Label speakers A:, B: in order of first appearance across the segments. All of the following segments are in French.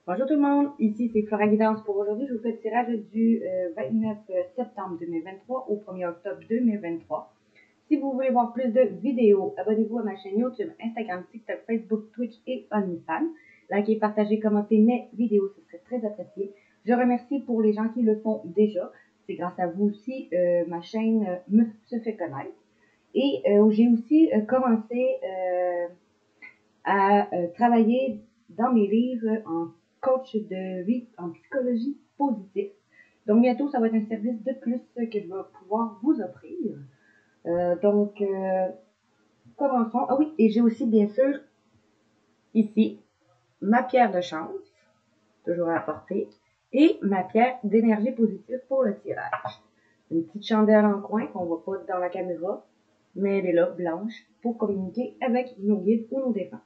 A: Bonjour tout le monde, ici c'est Flora Guidance pour aujourd'hui. Je vous fais le tirage du 29 septembre 2023 au 1er octobre 2023. Si vous voulez voir plus de vidéos, abonnez-vous à ma chaîne YouTube, Instagram, TikTok, Facebook, Twitch et OnlyFans. Likez, partagez, commentez mes vidéos, ce serait très apprécié. Je remercie pour les gens qui le font déjà. C'est grâce à vous aussi ma chaîne se fait connaître. Et j'ai aussi commencé à travailler dans mes livres en coach de vie, en psychologie positive. Donc bientôt, ça va être un service de plus que je vais pouvoir vous offrir. Commençons. Ah oui, et j'ai aussi bien sûr ici ma pierre de chance, toujours à apporter, et ma pierre d'énergie positive pour le tirage. Une petite chandelle en coin qu'on ne voit pas dans la caméra, mais elle est là, blanche, pour communiquer avec nos guides ou nos défunts.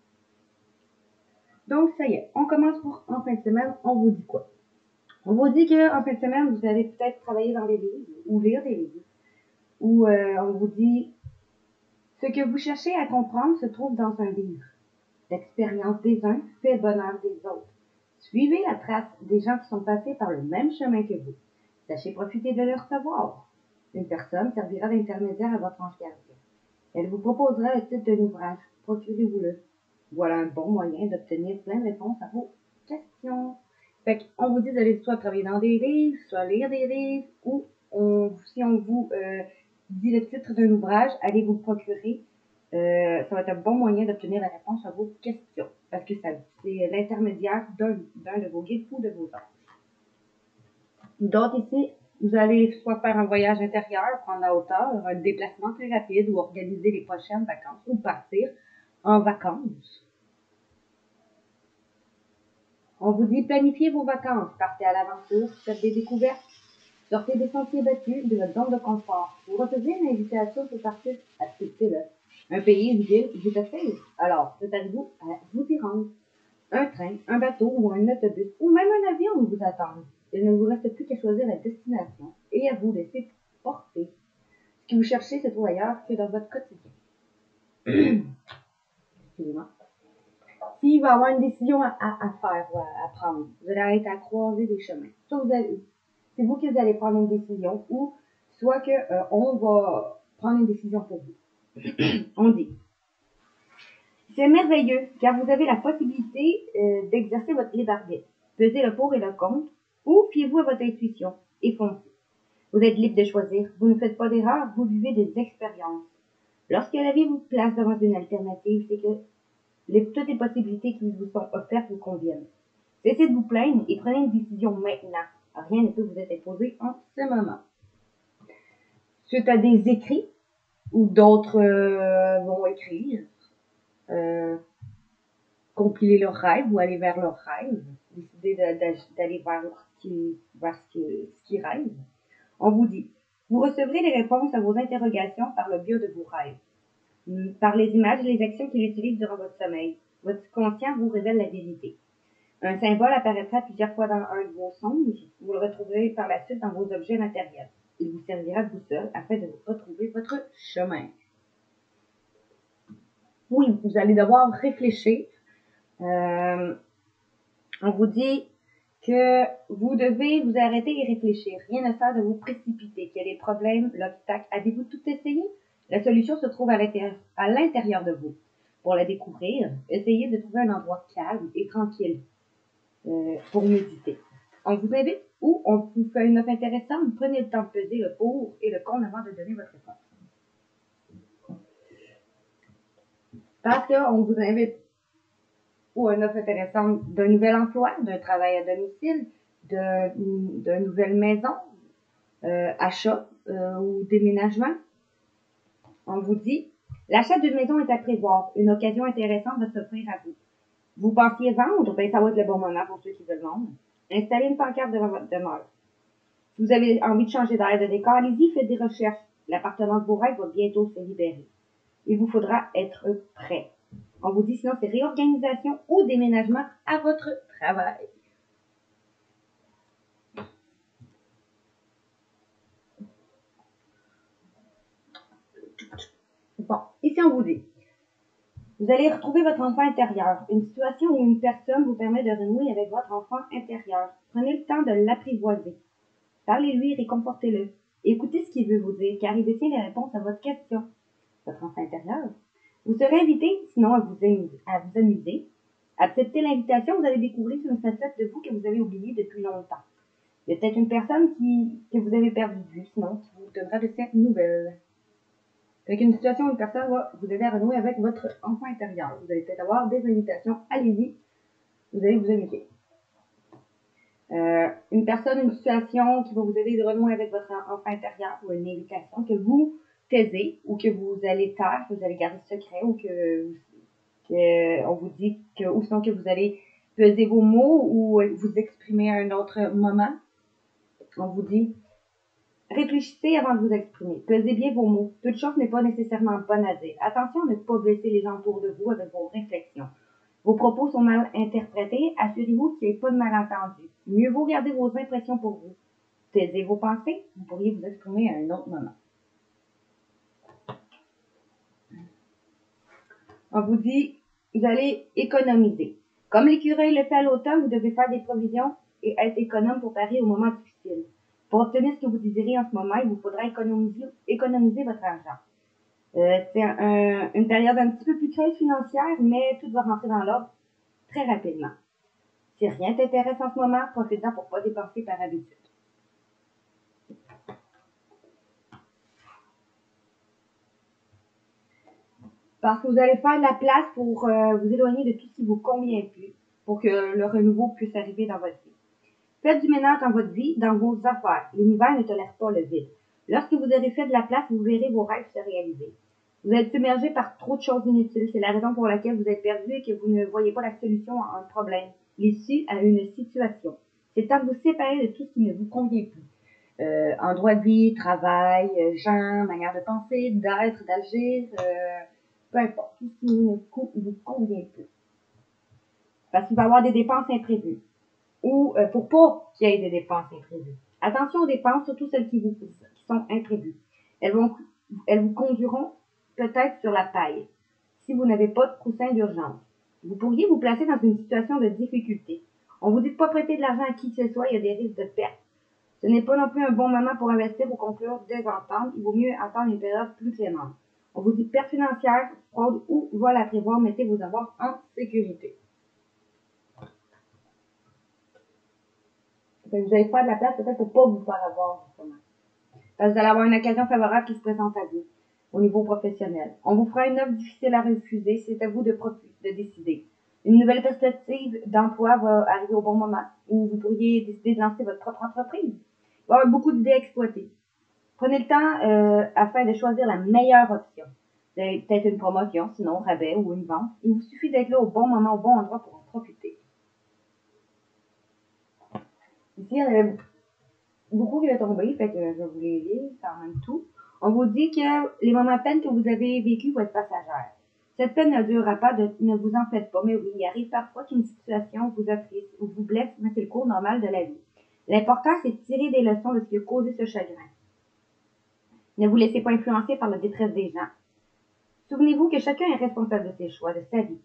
A: Donc, ça y est, on commence pour en fin de semaine. On vous dit quoi? On vous dit qu'en fin de semaine, vous allez peut-être travailler dans des livres ou lire des livres. Ou on vous dit ce que vous cherchez à comprendre se trouve dans un livre. L'expérience des uns fait le bonheur des autres. Suivez la trace des gens qui sont passés par le même chemin que vous. Sachez profiter de leur savoir. Une personne servira d'intermédiaire à votre ange gardien. Elle vous proposera le titre d'un ouvrage. Procurez-vous-le. Voilà un bon moyen d'obtenir plein de réponses à vos questions. Fait qu'on vous dit d'aller soit travailler dans des livres, soit lire des livres, ou si on vous dit le titre d'un ouvrage, allez vous procurer. Ça va être un bon moyen d'obtenir la réponse à vos questions. Parce que c'est l'intermédiaire d'un de vos guides ou de vos anges. Donc ici, vous allez soit faire un voyage intérieur, prendre la hauteur, un déplacement très rapide ou organiser les prochaines vacances ou partir en vacances. On vous dit planifiez vos vacances, partez à l'aventure, faites des découvertes, sortez des sentiers battus de votre zone de confort. Vous recevez une invitation pour partir à un pays, une ville vous attire. Alors, préparez-vous à vous y rendre. Un train, un bateau ou un autobus ou même un avion vous attend. Il ne vous reste plus qu'à choisir la destination et à vous laisser porter. Ce que vous cherchez se trouve ailleurs que dans votre quotidien. Excusez-moi. S'il va y avoir une décision à faire ou à prendre, vous allez être à croiser des chemins. Soit c'est vous qui allez prendre une décision ou soit que on va prendre une décision pour vous. On dit. C'est merveilleux car vous avez la possibilité d'exercer votre libre arbitre. Pesez le pour et le contre ou fiez-vous à votre intuition et foncez. Vous êtes libre de choisir. Vous ne faites pas d'erreurs, vous vivez des expériences. Lorsque la vie vous place devant une alternative, c'est que toutes les possibilités qui vous sont offertes vous conviennent. Cessez de vous plaindre et prenez une décision maintenant. Rien ne peut vous être imposé en ce moment. Suite à des écrits, ou d'autres vont écrire, compiler leurs rêves ou aller vers leurs rêves, décider d'aller vers ce qu'ils rêvent. On vous dit, vous recevrez les réponses à vos interrogations par le biais de vos rêves, par les images et les actions qu'il utilise durant votre sommeil. Votre subconscient vous révèle la vérité. Un symbole apparaîtra plusieurs fois dans un de vos songes. Vous le retrouverez par la suite dans vos objets matériels. Il vous servira de boussole afin de retrouver votre chemin. Oui, vous allez devoir réfléchir. On vous dit que vous devez vous arrêter et réfléchir. Rien ne sert de vous précipiter. Quel est le problème, l'obstacle? Avez-vous tout essayé? La solution se trouve à l'intérieur de vous. Pour la découvrir, essayez de trouver un endroit calme et tranquille pour méditer. On vous invite ou on vous fait une offre intéressante. Prenez le temps de peser le pour et le contre avant de donner votre réponse. Parce qu'on vous invite ou une offre intéressante d'un nouvel emploi, d'un travail à domicile, d'une nouvelle maison, achat ou déménagement. On vous dit, l'achat d'une maison est à prévoir. Une occasion intéressante va s'offrir à vous. Vous pensiez vendre? Ben, ça va être le bon moment pour ceux qui veulent vendre. Installez une pancarte devant votre demeure. Si vous avez envie de changer d'air de décor, allez-y, faites des recherches. L'appartement de vos rêves va bientôt se libérer. Il vous faudra être prêt. On vous dit sinon c'est réorganisation ou déménagement à votre travail. Bon, ici on vous dit, Vous allez retrouver votre enfant intérieur. Une situation où une personne vous permet de renouer avec votre enfant intérieur. Prenez le temps de l'apprivoiser. Parlez-lui, réconfortez-le. Écoutez ce qu'il veut vous dire, car il détient les réponses à votre question. Votre enfant intérieur. Vous serez invité, sinon à vous amuser. Acceptez l'invitation, vous allez découvrir une facette de vous que vous avez oubliée depuis longtemps. Il y a peut-être une personne que vous avez perdu de vue, sinon qui vous donnera de cette nouvelle. Avec une situation où une personne va vous aider à renouer avec votre enfant intérieur. Vous allez peut-être avoir des invitations, allez-y, vous allez vous amuser. Une personne, une situation qui va vous aider de renouer avec votre enfant intérieur ou une invitation que vous taisez ou que vous allez taire, que vous allez garder secret ou que on vous dit que, ou sinon que vous allez peser vos mots ou vous exprimer à un autre moment. On vous dit, réfléchissez avant de vous exprimer. Pesez bien vos mots. Toute chose n'est pas nécessairement bonne à dire. Attention à ne pas blesser les gens autour de vous avec vos réflexions. Vos propos sont mal interprétés. Assurez-vous qu'il n'y ait pas de malentendu. Mieux vaut garder vos impressions pour vous. Taisez vos pensées. Vous pourriez vous exprimer à un autre moment. On vous dit, vous allez économiser. Comme l'écureuil le fait à l'automne, vous devez faire des provisions et être économe pour parer aux moments difficiles. Pour obtenir ce que vous désirez en ce moment, il vous faudra économiser votre argent. C'est une période un petit peu plus creuse financière, mais tout va rentrer dans l'ordre très rapidement. Si rien t'intéresse en ce moment, profite-en pour ne pas dépenser par habitude. Parce que vous allez faire de la place pour vous éloigner de tout ce qui vous convient plus, pour que le renouveau puisse arriver dans votre vie. Faites du ménage dans votre vie, dans vos affaires. L'univers ne tolère pas le vide. Lorsque vous aurez fait de la place, vous verrez vos rêves se réaliser. Vous êtes submergé par trop de choses inutiles. C'est la raison pour laquelle vous êtes perdu et que vous ne voyez pas la solution à un problème, l'issue à une situation. C'est temps de vous séparer de tout ce qui ne vous convient plus. Endroit de vie, travail, gens, manière de penser, d'être, d'agir, peu importe, tout ce qui ne vous convient plus. Parce qu'il va y avoir des dépenses imprévues. Ou pour pas qu'il y ait des dépenses imprévues. Attention aux dépenses, surtout celles qui sont imprévues. Elles vous conduiront peut-être sur la paille si vous n'avez pas de coussin d'urgence. Vous pourriez vous placer dans une situation de difficulté. On vous dit de ne pas prêter de l'argent à qui que ce soit, il y a des risques de perte. Ce n'est pas non plus un bon moment pour investir ou conclure des ententes. Il vaut mieux attendre une période plus clémente. On vous dit perte financière, fraude ou vol à prévoir, mettez vos avoirs en sécurité. Vous allez faire de la place peut-être pour ne pas vous faire avoir, justement. Parce que vous allez avoir une occasion favorable qui se présente à vous au niveau professionnel. On vous fera une offre difficile à refuser, c'est à vous de décider. Une nouvelle perspective d'emploi va arriver au bon moment où vous pourriez décider de lancer votre propre entreprise. Il va y avoir beaucoup d'idées à exploiter. Prenez le temps afin de choisir la meilleure option. Vous avez peut-être une promotion, sinon rabais ou une vente. Il vous suffit d'être là au bon moment, au bon endroit pour en profiter. Ici, il y en avait beaucoup qui va tomber, fait que je vais vous les lire quand même tout. On vous dit que les moments de peine que vous avez vécus vont être passagères. Cette peine ne durera pas, ne vous en faites pas, mais oui, il arrive parfois qu'une situation vous attriste ou vous blesse, mais c'est le cours normal de la vie. L'important, c'est de tirer des leçons de ce qui a causé ce chagrin. Ne vous laissez pas influencer par la détresse des gens. Souvenez-vous que chacun est responsable de ses choix, de sa vie.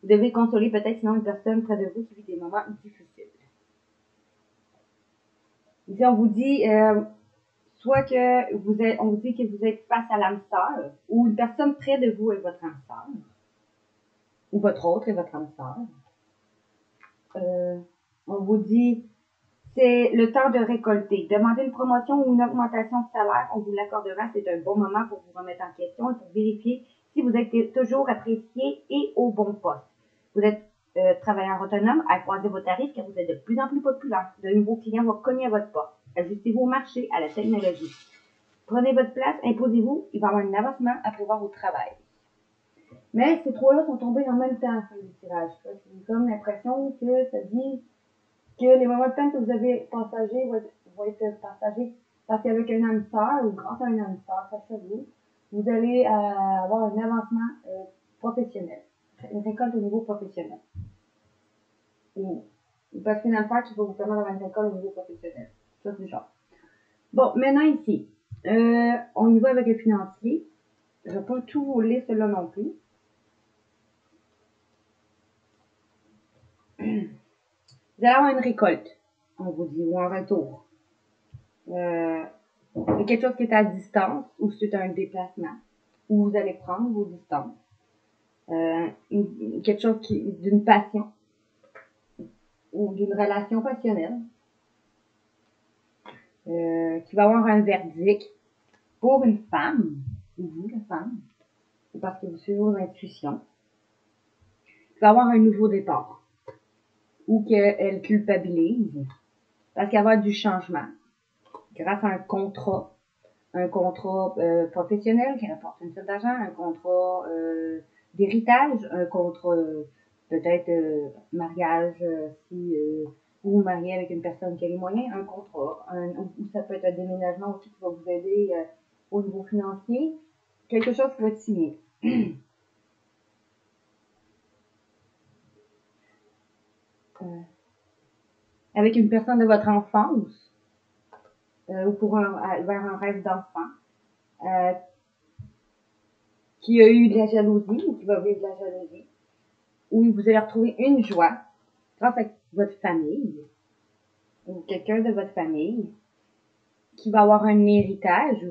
A: Vous devez consoler peut-être sinon une personne près de vous qui vit des moments difficiles. Ici, on vous dit, soit que on vous dit que vous êtes face à l'âme sœur, ou une personne près de vous est votre âme sœur, ou votre autre est votre âme sœur. On vous dit, c'est le temps de récolter. Demandez une promotion ou une augmentation de salaire, on vous l'accordera, c'est un bon moment pour vous remettre en question et pour vérifier si vous êtes toujours apprécié et au bon poste. Vous êtes travailleur autonome, accroissez vos tarifs car vous êtes de plus en plus populaire. De nouveaux clients vont cogner à votre porte. Ajustez-vous au marché, à la technologie. Prenez votre place, imposez-vous, il va y avoir un avancement à prévoir au travail. Mais ces trois-là sont tombés en même temps sur le tirage. J'ai comme l'impression que ça dit que les moments de peine que vous avez partagés vont être partagés parce qu'avec un âme sœur ou grâce à un âme sœur, face à vous allez avoir un avancement professionnel, une récolte au niveau professionnel. Ou parce qu'une âme sœur qui va vous permettre d'avoir une récolte au niveau professionnel. Ça, c'est genre. Bon, maintenant ici, on y va avec le financier. Je ne vais pas tout vous lire cela non plus. Vous allez avoir une récolte, on vous dit, ou un retour. C'est quelque chose qui est à distance ou c'est un déplacement où vous allez prendre vos distances. Quelque chose d'une passion ou d'une relation passionnelle qui va avoir un verdict pour une femme, ou vous, la femme, ou parce que vous suivez vos intuitions, qui va avoir un nouveau départ ou qu'elle culpabilise parce qu'il va y avoir du changement grâce à un contrat professionnel qui rapporte une somme d'argent, un contrat d'héritage, un contrat peut-être mariage si vous vous mariez avec une personne qui a les moyens, un contrat, ou ça peut être un déménagement aussi qui va vous aider au niveau financier, quelque chose qui va être signé. Avec une personne de votre enfance ou vers un rêve d'enfant qui a eu de la jalousie ou qui va vivre de la jalousie, où vous allez retrouver une joie grâce à votre famille ou quelqu'un de votre famille qui va avoir un héritage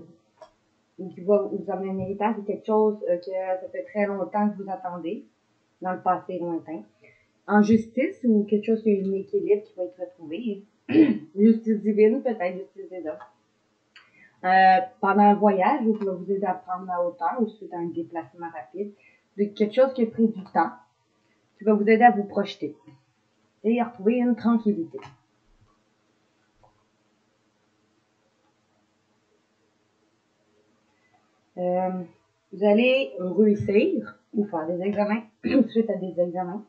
A: ou qui va vous amener un héritage ou quelque chose que ça fait très longtemps que vous attendez dans le passé lointain. En justice ou quelque chose qui a un équilibre qui va être retrouvé. Justice divine, peut-être justice des hommes. Pendant un voyage, qui va vous aider à prendre la hauteur ou suite à un déplacement rapide. Quelque chose qui a pris du temps, qui va vous aider à vous projeter et à retrouver une tranquillité. Vous allez réussir ou faire des examens suite à des examens.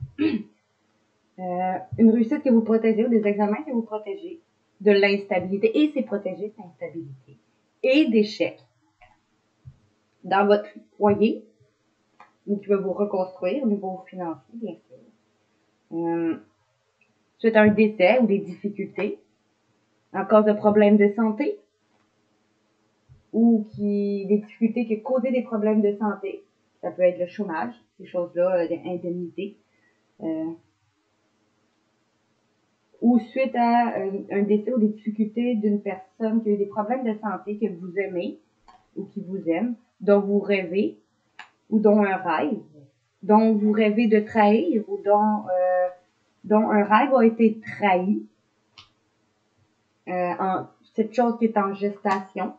A: Une réussite que vous protégez ou des examens que vous protégez de l'instabilité et c'est protéger de l'instabilité et d'échecs dans votre foyer ou qui va vous reconstruire au niveau financier, bien sûr. Suite à un décès ou des difficultés en cause de problèmes de santé ou des difficultés qui causent des problèmes de santé. Ça peut être le chômage, ces choses-là, des indemnités. Ou suite à un décès ou des difficultés d'une personne qui a eu des problèmes de santé que vous aimez ou qui vous aime, dont vous rêvez ou dont un rêve, dont vous rêvez de trahir ou dont un rêve a été trahi. Cette chose qui est en gestation,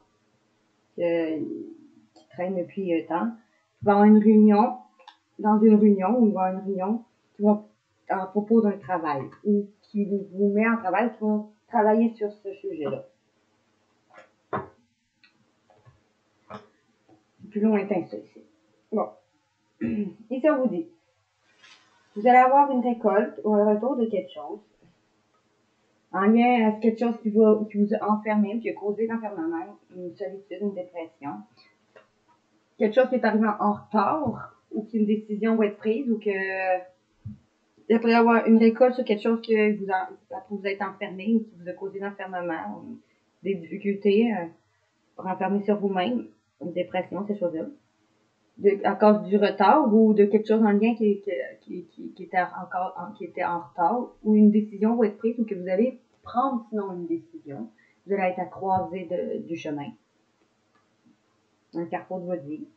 A: qui traîne depuis temps. Il va y avoir une réunion, dans une réunion, ou il va y avoir une réunion qui va à propos d'un travail, ou qui vous met en travail, qui vont travailler sur ce sujet-là. C'est plus lointain ça ici. Bon. Ici, on vous dit, vous allez avoir une récolte ou un retour de quelque chose en lien à quelque chose qui vous a enfermé, qui a causé l'enfermement, une solitude, une dépression. Quelque chose qui est arrivé en retard ou qu'une décision va être prise ou que il pourrait y avoir une récolte sur quelque chose que vous êtes enfermé ou qui vous a causé l'enfermement ou des difficultés pour enfermer sur vous-même, une dépression, ces choses-là. À cause du retard ou de quelque chose en lien qui était en retard ou une décision va être prise ou que vous allez prendre sinon une décision. Vous allez être à croisée du chemin. Un carrefour de votre vie.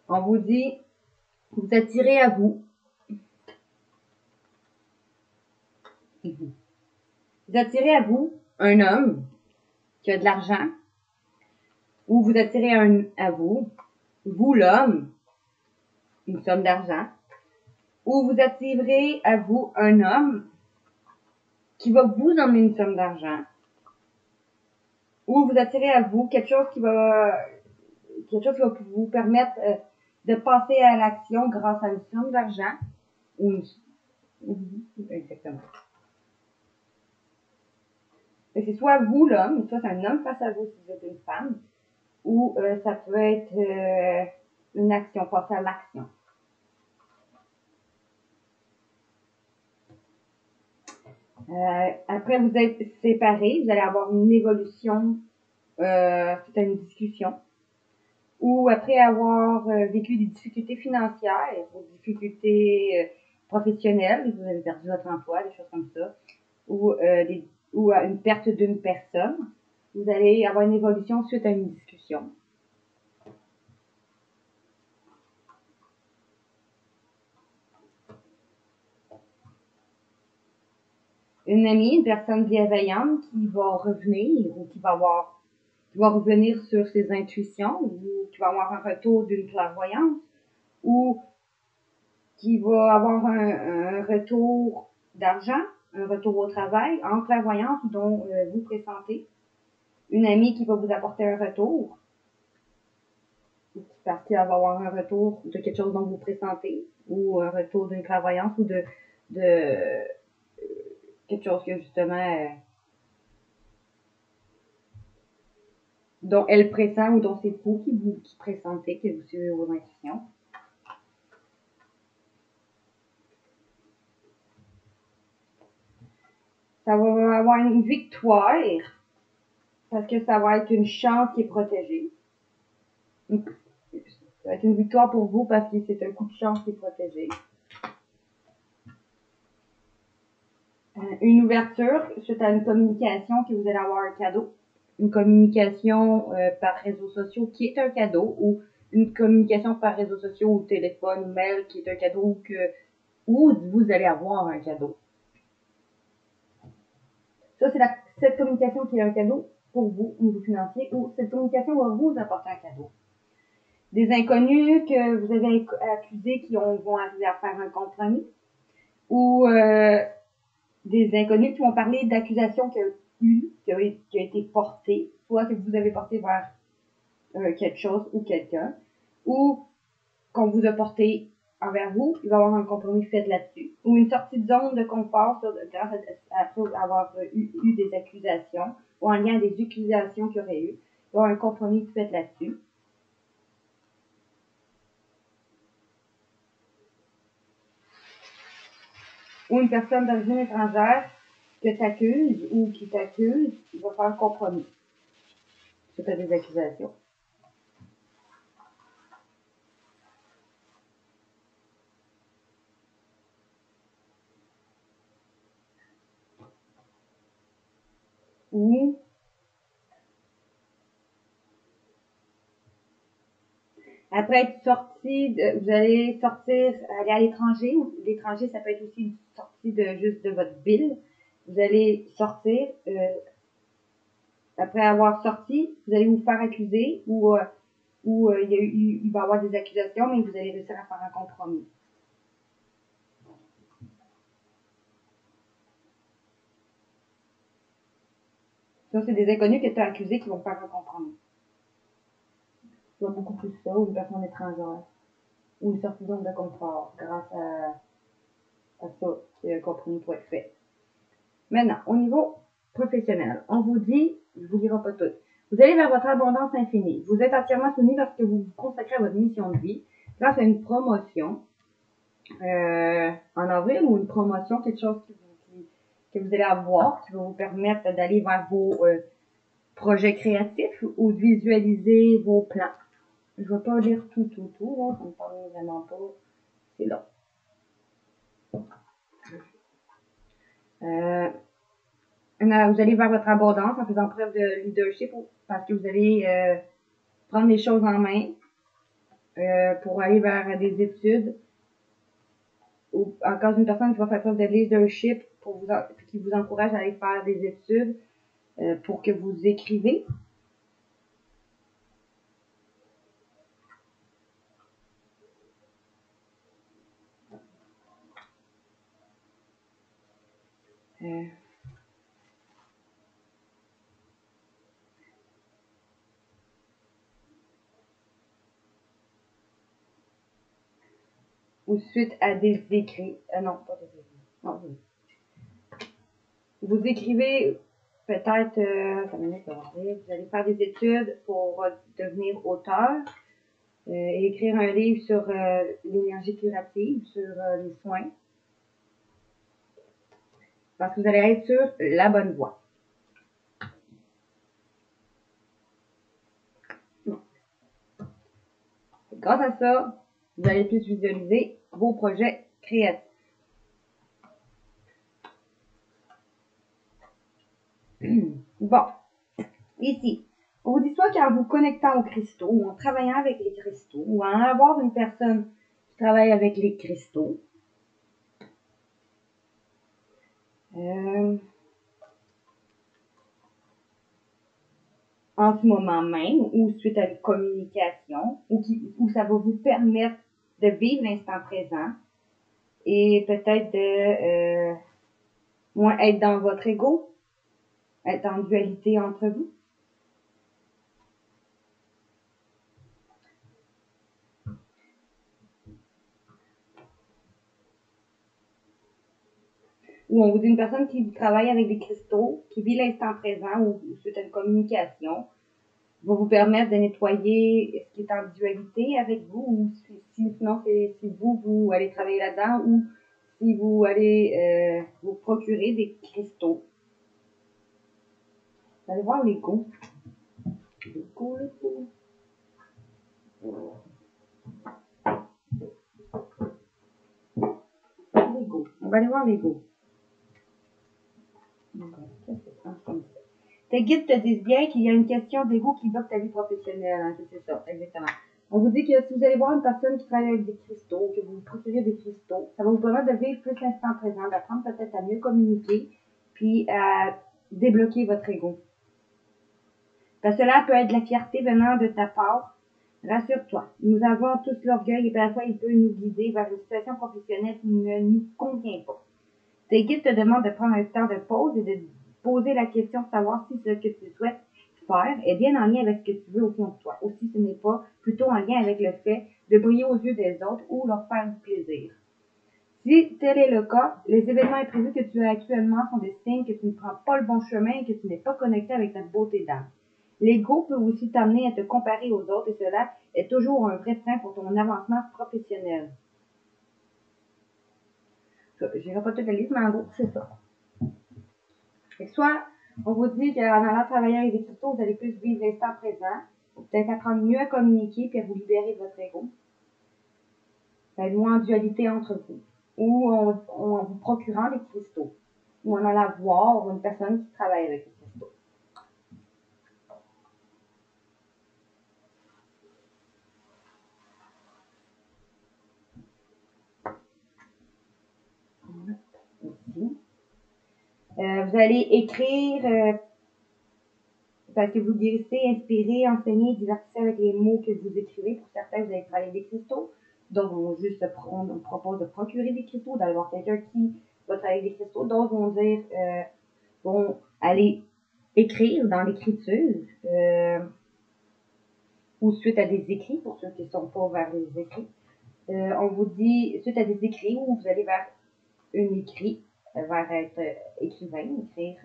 A: On vous dit, vous attirez à vous. Vous attirez à vous un homme qui a de l'argent, ou vous attirez à vous l'homme, une somme d'argent, ou vous attirez à vous un homme qui va vous emmener une somme d'argent, ou vous attirez à vous quelque chose qui va vous permettre de passer à l'action grâce à une somme d'argent, exactement. Et c'est soit vous l'homme, soit c'est un homme face à vous si vous êtes une femme, ou ça peut être une action, passer à l'action. Après, vous êtes séparés, vous allez avoir une évolution suite à une discussion, ou après avoir vécu des difficultés financières ou difficultés professionnelles, vous avez perdu votre emploi, des choses comme ça, ou une perte d'une personne, vous allez avoir une évolution suite à une discussion. Une amie, une personne bienveillante qui va revenir ou qui va revenir sur ses intuitions ou qui va avoir un retour d'une clairvoyance ou qui va avoir un retour d'argent, un retour au travail en clairvoyance dont vous pressentez. Une amie qui va vous apporter un retour parce qu'elle va avoir un retour de quelque chose dont vous pressentez ou un retour d'une clairvoyance ou de quelque chose que justement dont elle pressent ou dont c'est vous qui pressentez, que vous suivez vos intuitions. Ça va avoir une victoire parce que ça va être une chance qui est protégée. Ça va être une victoire pour vous parce que c'est un coup de chance qui est protégé. Une ouverture suite à une communication que vous allez avoir un cadeau. Une communication par réseaux sociaux qui est un cadeau ou une communication par réseaux sociaux ou téléphone ou mail qui est un cadeau ou vous allez avoir un cadeau. Ça, c'est cette communication qui est un cadeau pour vous au niveau financier ou cette communication va vous apporter un cadeau. Des inconnus que vous avez accusés qui vont arriver à faire un compromis ou des inconnus qui vont parler d'accusations qui a été portée, soit que vous avez porté vers quelque chose ou quelqu'un, ou qu'on vous a porté envers vous, il va y avoir un compromis fait là-dessus, ou une sortie de zone de confort grâce après avoir eu des accusations, ou en lien à des accusations qu'il y aurait eu, il va y avoir un compromis fait là-dessus. Ou une personne d'origine étrangère que t'accuse ou qui t'accuse, il va faire un compromis suite à des accusations. Ou après être sorti, vous allez sortir, aller à l'étranger. L'étranger, ça peut être aussi une sortie juste de votre ville. Vous allez sortir, après avoir sorti, vous allez vous faire accuser ou il va y avoir des accusations, mais vous allez réussir à faire un compromis. Ça, c'est des inconnus que tu as accusés qui vont faire un compromis. Tu vois beaucoup plus ça, ou une personne étrangère, ou une sortie de zone de confort, grâce à ça, c'est un compromis pour être fait. Maintenant, au niveau professionnel, on vous dit, je vous lirai pas tout. Vous allez vers votre abondance infinie. Vous êtes entièrement soumis parce que vous vous consacrez à votre mission de vie grâce à une promotion en avril ou une promotion, quelque chose que vous allez avoir qui va vous permettre d'aller vers vos projets créatifs ou de visualiser vos plans. Je ne vais pas lire tout, là, ça me parle vraiment pas. C'est long. Vous allez vers votre abondance en faisant preuve de leadership parce que vous allez prendre les choses en main pour aller vers des études ou encore une personne qui va faire preuve de leadership qui vous encourage à aller faire des études pour que vous écrivez. Ou suite à des écrits. Non, pas des écrits. Non, oui. Vous écrivez peut-être, vous allez faire des études pour devenir auteur et écrire un livre sur l'énergie curative, sur les soins. Parce que vous allez être sur la bonne voie. Grâce à ça, vous allez plus visualiser vos projets créatifs. Bon, ici, on vous dit soit qu'en vous connectant aux cristaux, ou en travaillant avec les cristaux, ou en avoir une personne qui travaille avec les cristaux. En ce moment même, ou suite à une communication, ou ça va vous permettre de vivre l'instant présent et peut-être de moins être dans votre ego, être en dualité entre vous. Ou on vous dit une personne qui travaille avec des cristaux, qui vit l'instant présent ou suite à une communication, va vous permettre de nettoyer ce qui est en dualité avec vous, ou sinon c'est si vous allez travailler là-dedans, ou si vous allez vous procurer des cristaux. Vous allez voir l'ego. L'ego. L'ego. On va aller voir l'ego. Tes guides te disent bien qu'il y a une question d'ego qui bloque ta vie professionnelle. Hein, c'est ça, exactement. On vous dit que si vous allez voir une personne qui travaille avec des cristaux, que vous procurez des cristaux, ça va vous permettre de vivre plus l'instant présent, d'apprendre peut-être à mieux communiquer, puis à débloquer votre ego. Parce que cela peut être de la fierté venant de ta part. Rassure-toi, nous avons tous l'orgueil et parfois il peut nous guider vers une situation professionnelle qui ne nous convient pas. Tes guides te demandent de prendre un temps de pause et de poser la question de savoir si ce que tu souhaites faire est bien en lien avec ce que tu veux au fond de toi, ou si ce n'est pas plutôt en lien avec le fait de briller aux yeux des autres ou leur faire du plaisir. Si tel est le cas, les événements imprévus que tu as actuellement sont des signes que tu ne prends pas le bon chemin et que tu n'es pas connecté avec ta beauté d'âme. L'ego peut aussi t'amener à te comparer aux autres et cela est toujours un vrai frein pour ton avancement professionnel. Je n'irai pas tout le livre, mais en gros, c'est ça. Fait que soit, on vous dit qu'en allant travailler avec des cristaux, vous allez plus vivre l'instant présent, peut-être apprendre mieux à communiquer puis à vous libérer de votre ego. Être moins en dualité entre vous. Ou en vous procurant des cristaux. Ou en allant voir une personne qui travaille avec des cristaux. Ici. Vous allez écrire parce que vous guérissez, inspirez, enseignez, divertissez avec les mots que vous écrivez. Pour certains, vous allez travailler des cristaux. D'autres vont juste on propose de procurer des cristaux, d'aller voir quelqu'un qui va travailler des cristaux. D'autres vont dire, vont aller écrire dans l'écriture, ou suite à des écrits, pour ceux qui ne sont pas vers les écrits. On vous dit, suite à des écrits, où vous allez vers un écrit, vers être écrivain, écrire.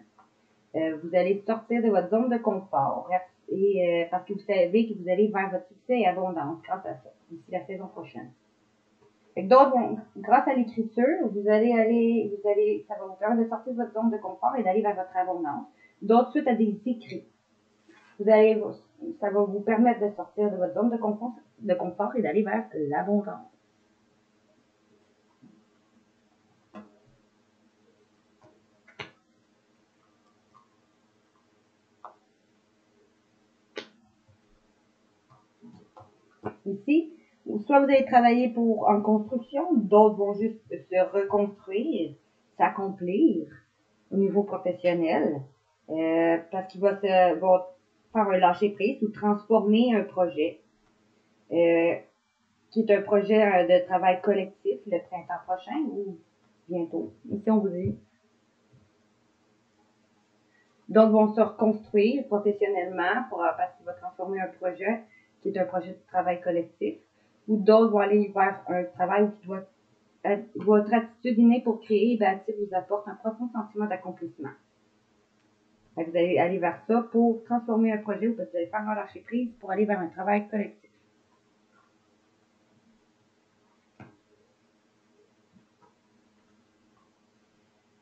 A: Vous allez sortir de votre zone de confort et parce que vous savez que vous allez vers votre succès et abondance grâce à ça, d'ici la saison prochaine. D'autres vont, grâce à l'écriture, ça va vous permettre de sortir de votre zone de confort et d'aller vers votre abondance. D'autres, suite à des écrits, ça va vous permettre de sortir de votre zone de confort et d'aller vers l'abondance. Ici, soit vous allez travailler en construction, d'autres vont juste se reconstruire, s'accomplir au niveau professionnel, parce qu'ils vont faire un lâcher prise ou transformer un projet, qui est un projet de travail collectif le printemps prochain ou bientôt. Ici, on vous dit. D'autres vont se reconstruire professionnellement parce qu'il va transformer un projet qui est un projet de travail collectif. Ou d'autres vont aller vers un travail qui votre attitude innée pour créer et bâtir vous apporte un profond sentiment d'accomplissement. Vous allez aller vers ça pour transformer un projet ou vous allez faire un lâcher prise pour aller vers un travail collectif.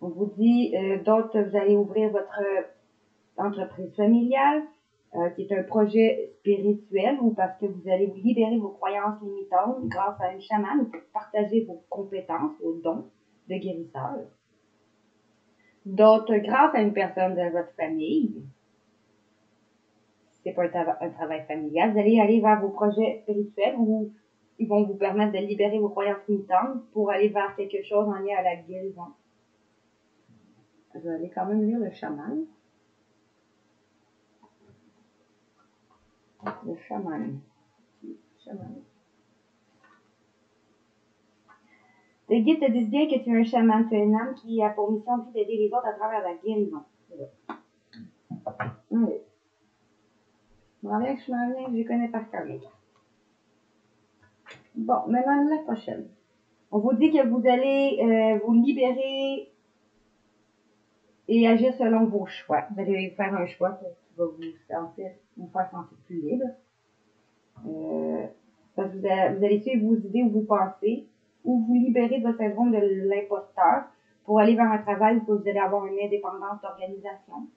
A: On vous dit, d'autres, vous allez ouvrir votre entreprise familiale. qui est un projet spirituel ou parce que vous allez vous libérer vos croyances limitantes grâce à une chamane ou pour partager vos compétences, vos dons de guérisseur. D'autres, grâce à une personne de votre famille. C'est pas un travail familial. Vous allez aller vers vos projets spirituels où ils vont vous permettre de libérer vos croyances limitantes pour aller vers quelque chose en lien à la guérison. Je vais aller quand même lire le chaman. Le chaman. Le guide te dit bien que tu es un chaman, tu es une âme qui a pour mission d'aider les autres à travers la guérison. Oui. Je m'en viens que je m'en viens, je les connais par cœur, les gars. Bon, maintenant la prochaine. On vous dit que vous allez vous libérer et agir selon vos choix. Vous allez faire un choix qui va vous faire sentir plus libre. Parce que vous allez suivre vos idées ou vos pensées, ou vous libérer de votre syndrome de l'imposteur pour aller vers un travail où vous allez avoir une indépendance d'organisation.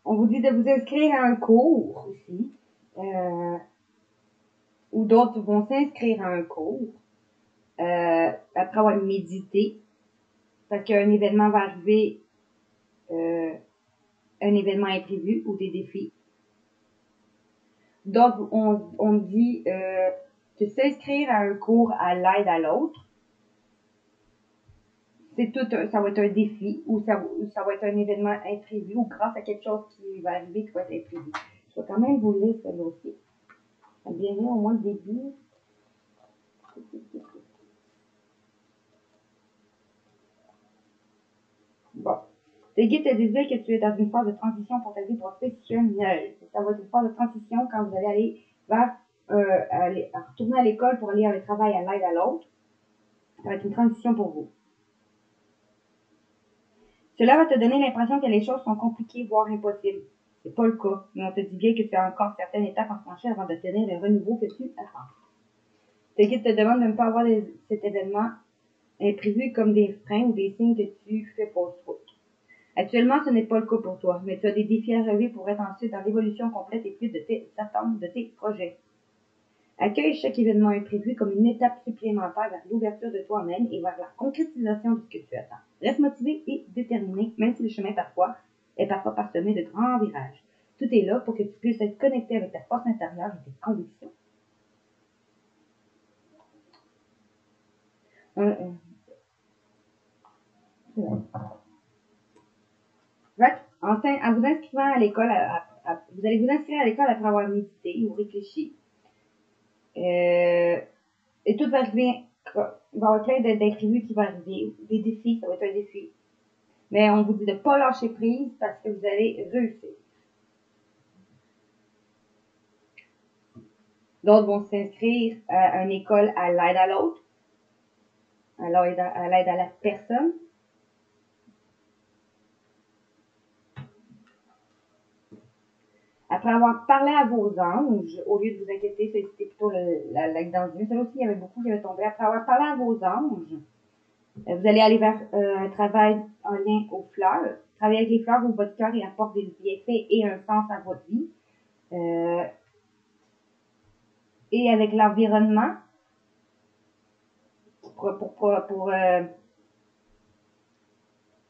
A: On vous dit de vous inscrire à un cours aussi, ou d'autres vont s'inscrire à un cours après avoir médité, parce qu'un événement va arriver, un événement imprévu ou des défis. D'autres, on dit que s'inscrire à un cours à l'aide à l'autre, ça va être un défi ou ça va être un événement imprévu ou grâce à quelque chose qui va arriver qui va être imprévu. Je vais quand même vous lire celle-là aussi. Ça vient au moins le début. Bon. Tes guides te disaient que tu es dans une phase de transition pour ta vie professionnelle. Ça va être une phase de transition quand vous allez aller vers retourner à l'école pour aller à le travail à l'aide à l'autre. Ça va être une transition pour vous. Cela va te donner l'impression que les choses sont compliquées, voire impossibles. C'est pas le cas, mais on te dit bien que tu as encore certaines étapes à franchir avant de tenir le renouveau que tu attends. Tes guides te demandent de ne pas avoir cet événement imprévu comme des freins ou des signes que tu fais fausse route. Actuellement, ce n'est pas le cas pour toi, mais tu as des défis à relever pour être ensuite dans l'évolution complète et plus de tes attentes, de tes projets. Accueille chaque événement imprévu comme une étape supplémentaire vers l'ouverture de toi-même et vers la concrétisation de ce que tu attends. Reste motivé et déterminé, même si le chemin est parfois parsemé de grands virages. Tout est là pour que tu puisses être connecté avec ta force intérieure et tes convictions. En vous inscrivant à l'école, vous allez vous inscrire à l'école après avoir médité ou réfléchi. Et tout va arriver, il va y avoir plein d'imprévus qui vont arriver, des défis, ça va être un défi. Mais on vous dit de ne pas lâcher prise parce que vous allez réussir. D'autres vont s'inscrire à une école à l'aide à l'autre, à l'aide à la personne. Après avoir parlé à vos anges, au lieu de vous inquiéter, c'était plutôt l'exemple d'une. Celle aussi, il y avait beaucoup qui avaient tombé. Après avoir parlé à vos anges, vous allez aller vers un travail en lien aux fleurs. Travailler avec les fleurs où votre cœur apporte des bienfaits et un sens à votre vie. Et avec l'environnement pour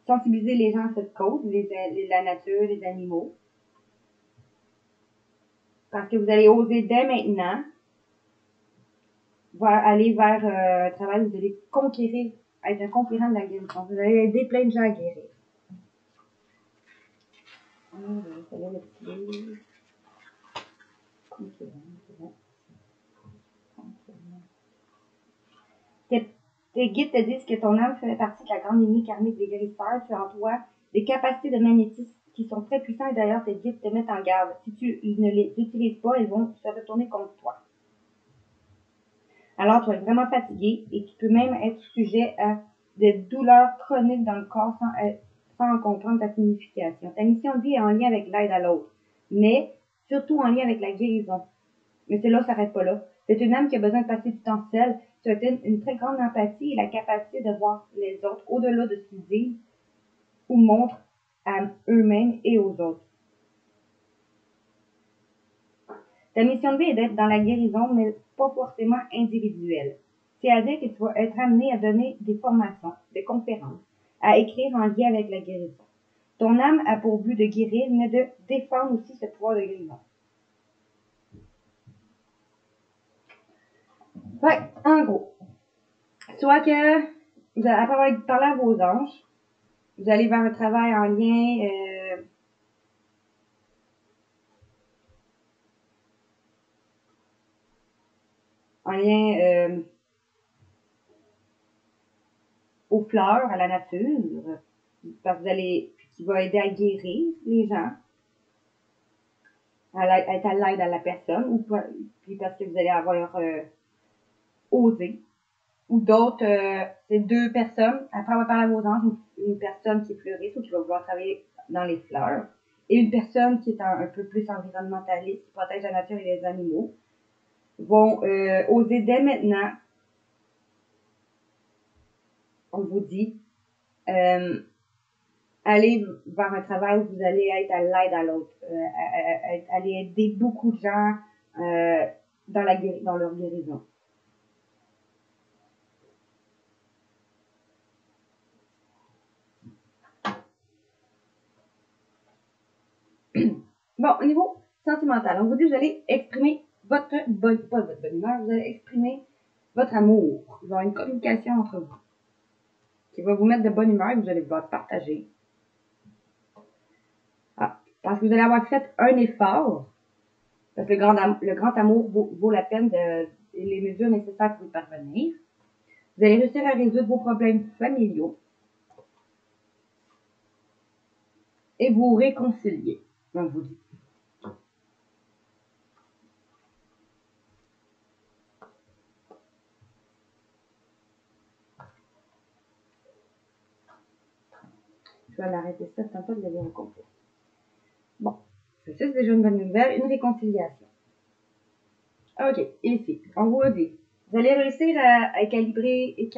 A: sensibiliser les gens à cette cause, la nature, les animaux. Parce que vous allez oser dès maintenant aller vers un travail où vous allez conquérir, être un conquérant de la guérison. Vous allez aider plein de gens à guérir. Tes guides te disent que ton âme fait partie de la grande lignée karmique des guérisseurs. Tu as en toi des capacités de magnétisme qui sont très puissantes et d'ailleurs tes guides te mettent en garde. Si tu ne les utilises pas, ils vont se retourner contre toi. Alors, tu vas être vraiment fatigué et tu peux même être sujet à des douleurs chroniques dans le corps sans en comprendre ta signification. Ta mission de vie est en lien avec l'aide à l'autre, mais surtout en lien avec la guérison. Mais cela ne s'arrête pas là. C'est une âme qui a besoin de passer du temps seule. Tu as une très grande empathie et la capacité de voir les autres au-delà de ce qu'ils disent ou montrent à eux-mêmes et aux autres. Ta mission de vie est d'être dans la guérison, mais pas forcément individuelle. C'est-à-dire que tu vas être amené à donner des formations, des conférences, à écrire en lien avec la guérison. Ton âme a pour but de guérir, mais de défendre aussi ce pouvoir de guérison. Fait, en gros, soit que, après avoir parlé à vos anges, vous allez vers un travail en lien aux fleurs, à la nature, parce que qui va aider à guérir les gens, à être à l'aide à la personne, ou puis parce que vous allez avoir osé. Ou d'autres, c'est deux personnes, après avoir parlé à vos anges, une personne qui est fleuriste ou qui va vouloir travailler dans les fleurs, et une personne qui est un peu plus environnementaliste, qui protège la nature et les animaux, vont oser dès maintenant, on vous dit, aller vers un travail où vous allez être à l'aide à l'autre, aller aider beaucoup de gens dans leur guérison. Bon, au niveau sentimental, on vous dit que vous allez exprimer pas votre bonne humeur, vous allez exprimer votre amour. Il va y avoir une communication entre vous qui va vous mettre de bonne humeur et que vous allez pouvoir partager. Parce que vous allez avoir fait un effort, parce que le grand amour vaut la peine et les mesures nécessaires pour y parvenir. Vous allez réussir à résoudre vos problèmes familiaux et vous réconcilier, on vous dit. Je vais l'arrêter ça, c'est un peu de la lire au complet. Bon, ça c'est déjà une bonne nouvelle, une réconciliation. Ok, ici, on vous dit, vous allez réussir à calibrer et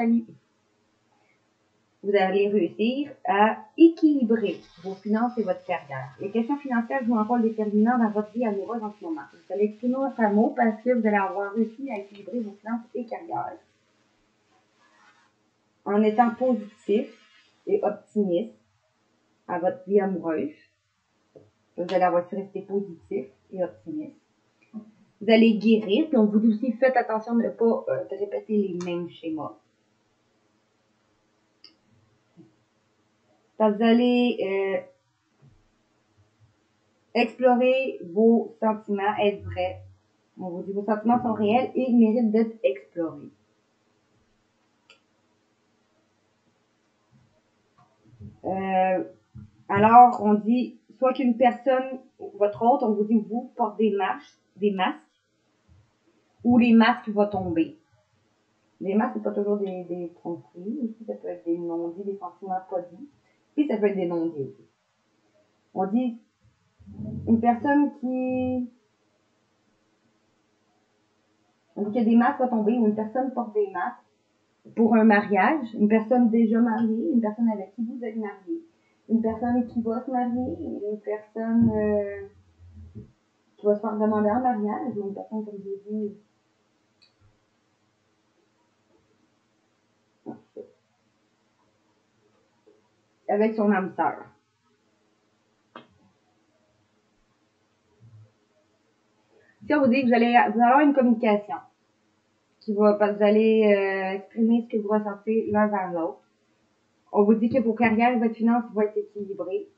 A: vous allez réussir à équilibrer vos finances et votre carrière. Les questions financières jouent un rôle déterminant dans votre vie amoureuse en ce moment. Vous allez exprimer votre amour parce que vous allez avoir réussi à équilibrer vos finances et carrière. En étant positif et optimiste à votre vie amoureuse. Vous allez avoir su rester positif et optimiste. Vous allez guérir, puis on vous dit aussi, faites attention de ne pas de répéter les mêmes schémas. Vous allez explorer vos sentiments, être vrai. On vous dit, vos sentiments sont réels et ils méritent d'être explorés. Alors, on dit, soit qu'une personne, votre hôte, on vous dit, vous porte des masques, ou les masques vont tomber. Les masques, c'est pas toujours des tromperies, aussi, ça peut être des non-dits, des sentiments pas dits, puis ça peut être des non-dits aussi. On dit, une personne qui donc, il y a des masques à tomber où une personne porte des masques pour un mariage, une personne déjà mariée, une personne avec qui vous êtes marié, une personne qui va se marier, une personne qui va se faire demander en mariage, ou une personne, comme j'ai dit, avec son âme sœur. Si on vous dit que vous allez avoir une communication, parce que vous allez exprimer ce que vous ressentez l'un vers l'autre. On vous dit que vos carrières et votre finance vont être équilibrées,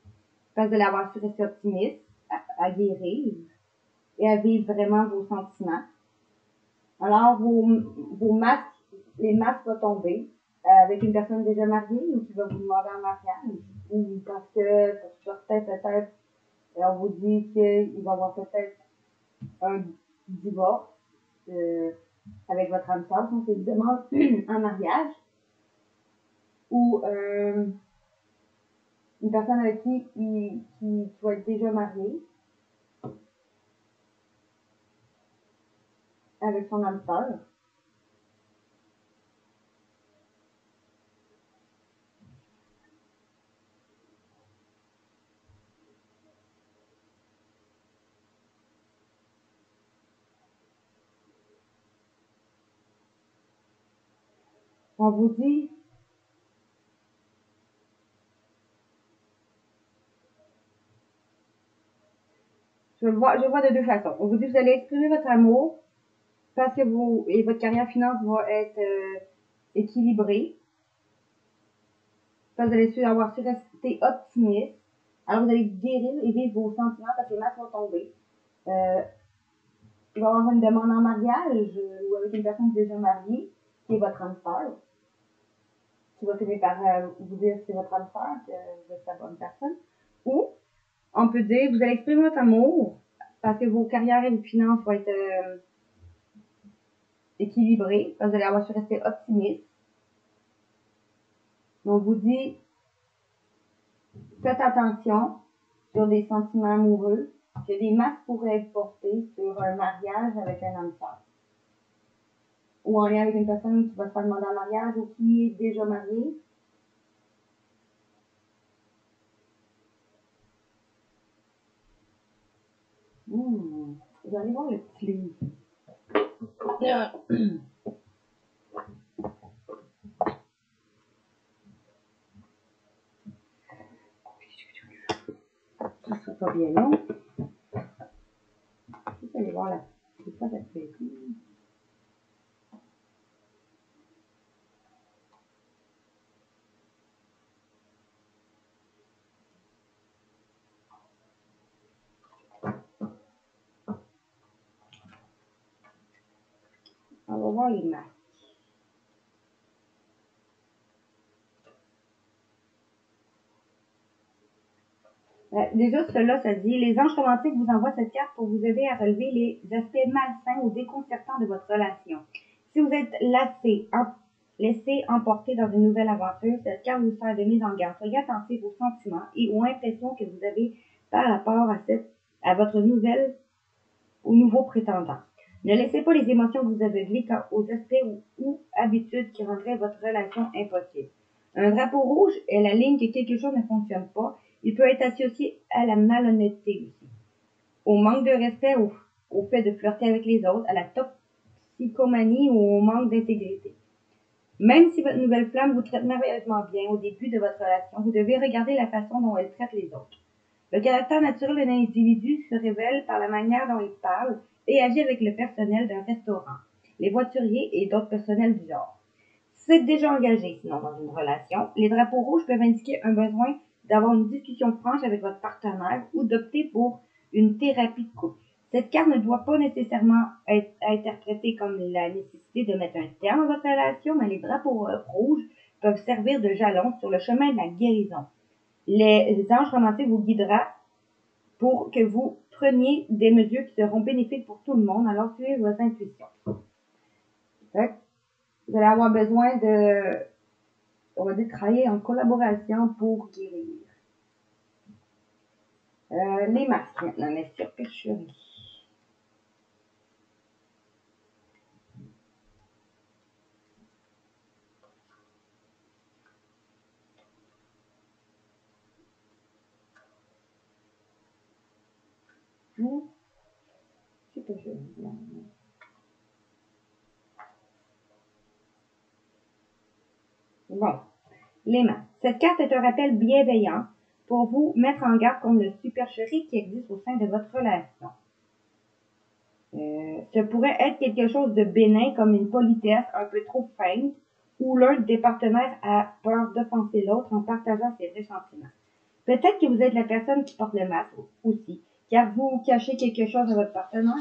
A: parce que vous allez avoir su rester optimiste, à guérir et à vivre vraiment vos sentiments. Alors, vos masques, les masques vont tomber avec une personne déjà mariée ou qui va vous demander en mariage, ou parce que pour certains, peut-être, on vous dit qu'il va y avoir peut-être un divorce avec votre âme sœur, donc il demande un mariage, ou une personne avec qui va être déjà mariée, avec son hamster. On vous dit, je vois de deux façons. On vous dit, vous allez exprimer votre amour parce que votre carrière finance va être équilibrée. Parce que vous allez avoir su rester optimiste. Alors vous allez guérir et vivre vos sentiments parce que les masques vont tomber. Il va y avoir une demande en mariage ou avec une personne déjà mariée qui est votre âme sœur. Qui va finir par vous dire que c'est votre âme sœur, que vous êtes la bonne personne. Ou on peut dire, vous allez exprimer votre amour parce que vos carrières et vos finances vont être équilibrées, parce que vous allez avoir su rester optimiste. Donc, on vous dit, faites attention sur des sentiments amoureux, que des masques pourraient être portés sur un mariage avec un âme sœur. Ou en lien avec une personne qui va se faire demander en mariage ou qui est déjà mariée. Je vais aller voir le petit livre. Ça sera pas bien long. Je vais aller voir là. C'est pas cette feuille. On va voir les masques. Déjà, cela, ça dit, les anges romantiques vous envoient cette carte pour vous aider à relever les aspects malsains ou déconcertants de votre relation. Si vous êtes laissé emporter dans une nouvelle aventure, cette carte vous sert de mise en garde. Soyez attentif aux sentiments et aux impressions que vous avez par rapport à votre au nouveau prétendant. Ne laissez pas les émotions vous aveugler aux aspects ou habitudes qui rendraient votre relation impossible. Un drapeau rouge est la ligne que quelque chose ne fonctionne pas. Il peut être associé à la malhonnêteté aussi, au manque de respect, au fait de flirter avec les autres, à la toxicomanie ou au manque d'intégrité. Même si votre nouvelle flamme vous traite merveilleusement bien au début de votre relation, vous devez regarder la façon dont elle traite les autres. Le caractère naturel d'un individu se révèle par la manière dont il parle et agit avec le personnel d'un restaurant, les voituriers et d'autres personnels du genre. Si vous êtes déjà engagé, sinon dans une relation, les drapeaux rouges peuvent indiquer un besoin d'avoir une discussion franche avec votre partenaire ou d'opter pour une thérapie de couple. Cette carte ne doit pas nécessairement être interprétée comme la nécessité de mettre un terme à votre relation, mais les drapeaux rouges peuvent servir de jalon sur le chemin de la guérison. Les anges romantiques vous guidera pour que vous preniez des mesures qui seront bénéfiques pour tout le monde, alors suivez vos intuitions. Vous allez avoir besoin on va dire, travailler en collaboration pour guérir. Les masques maintenant, les supercheries. Bon, les masques. Cette carte est un rappel bienveillant pour vous mettre en garde contre le supercherie qui existe au sein de votre relation. Ce pourrait être quelque chose de bénin comme une politesse un peu trop feinte où l'un des partenaires a peur d'offenser l'autre en partageant ses vrais sentiments. Peut-être que vous êtes la personne qui porte le masque aussi, car vous cachez quelque chose à votre partenaire.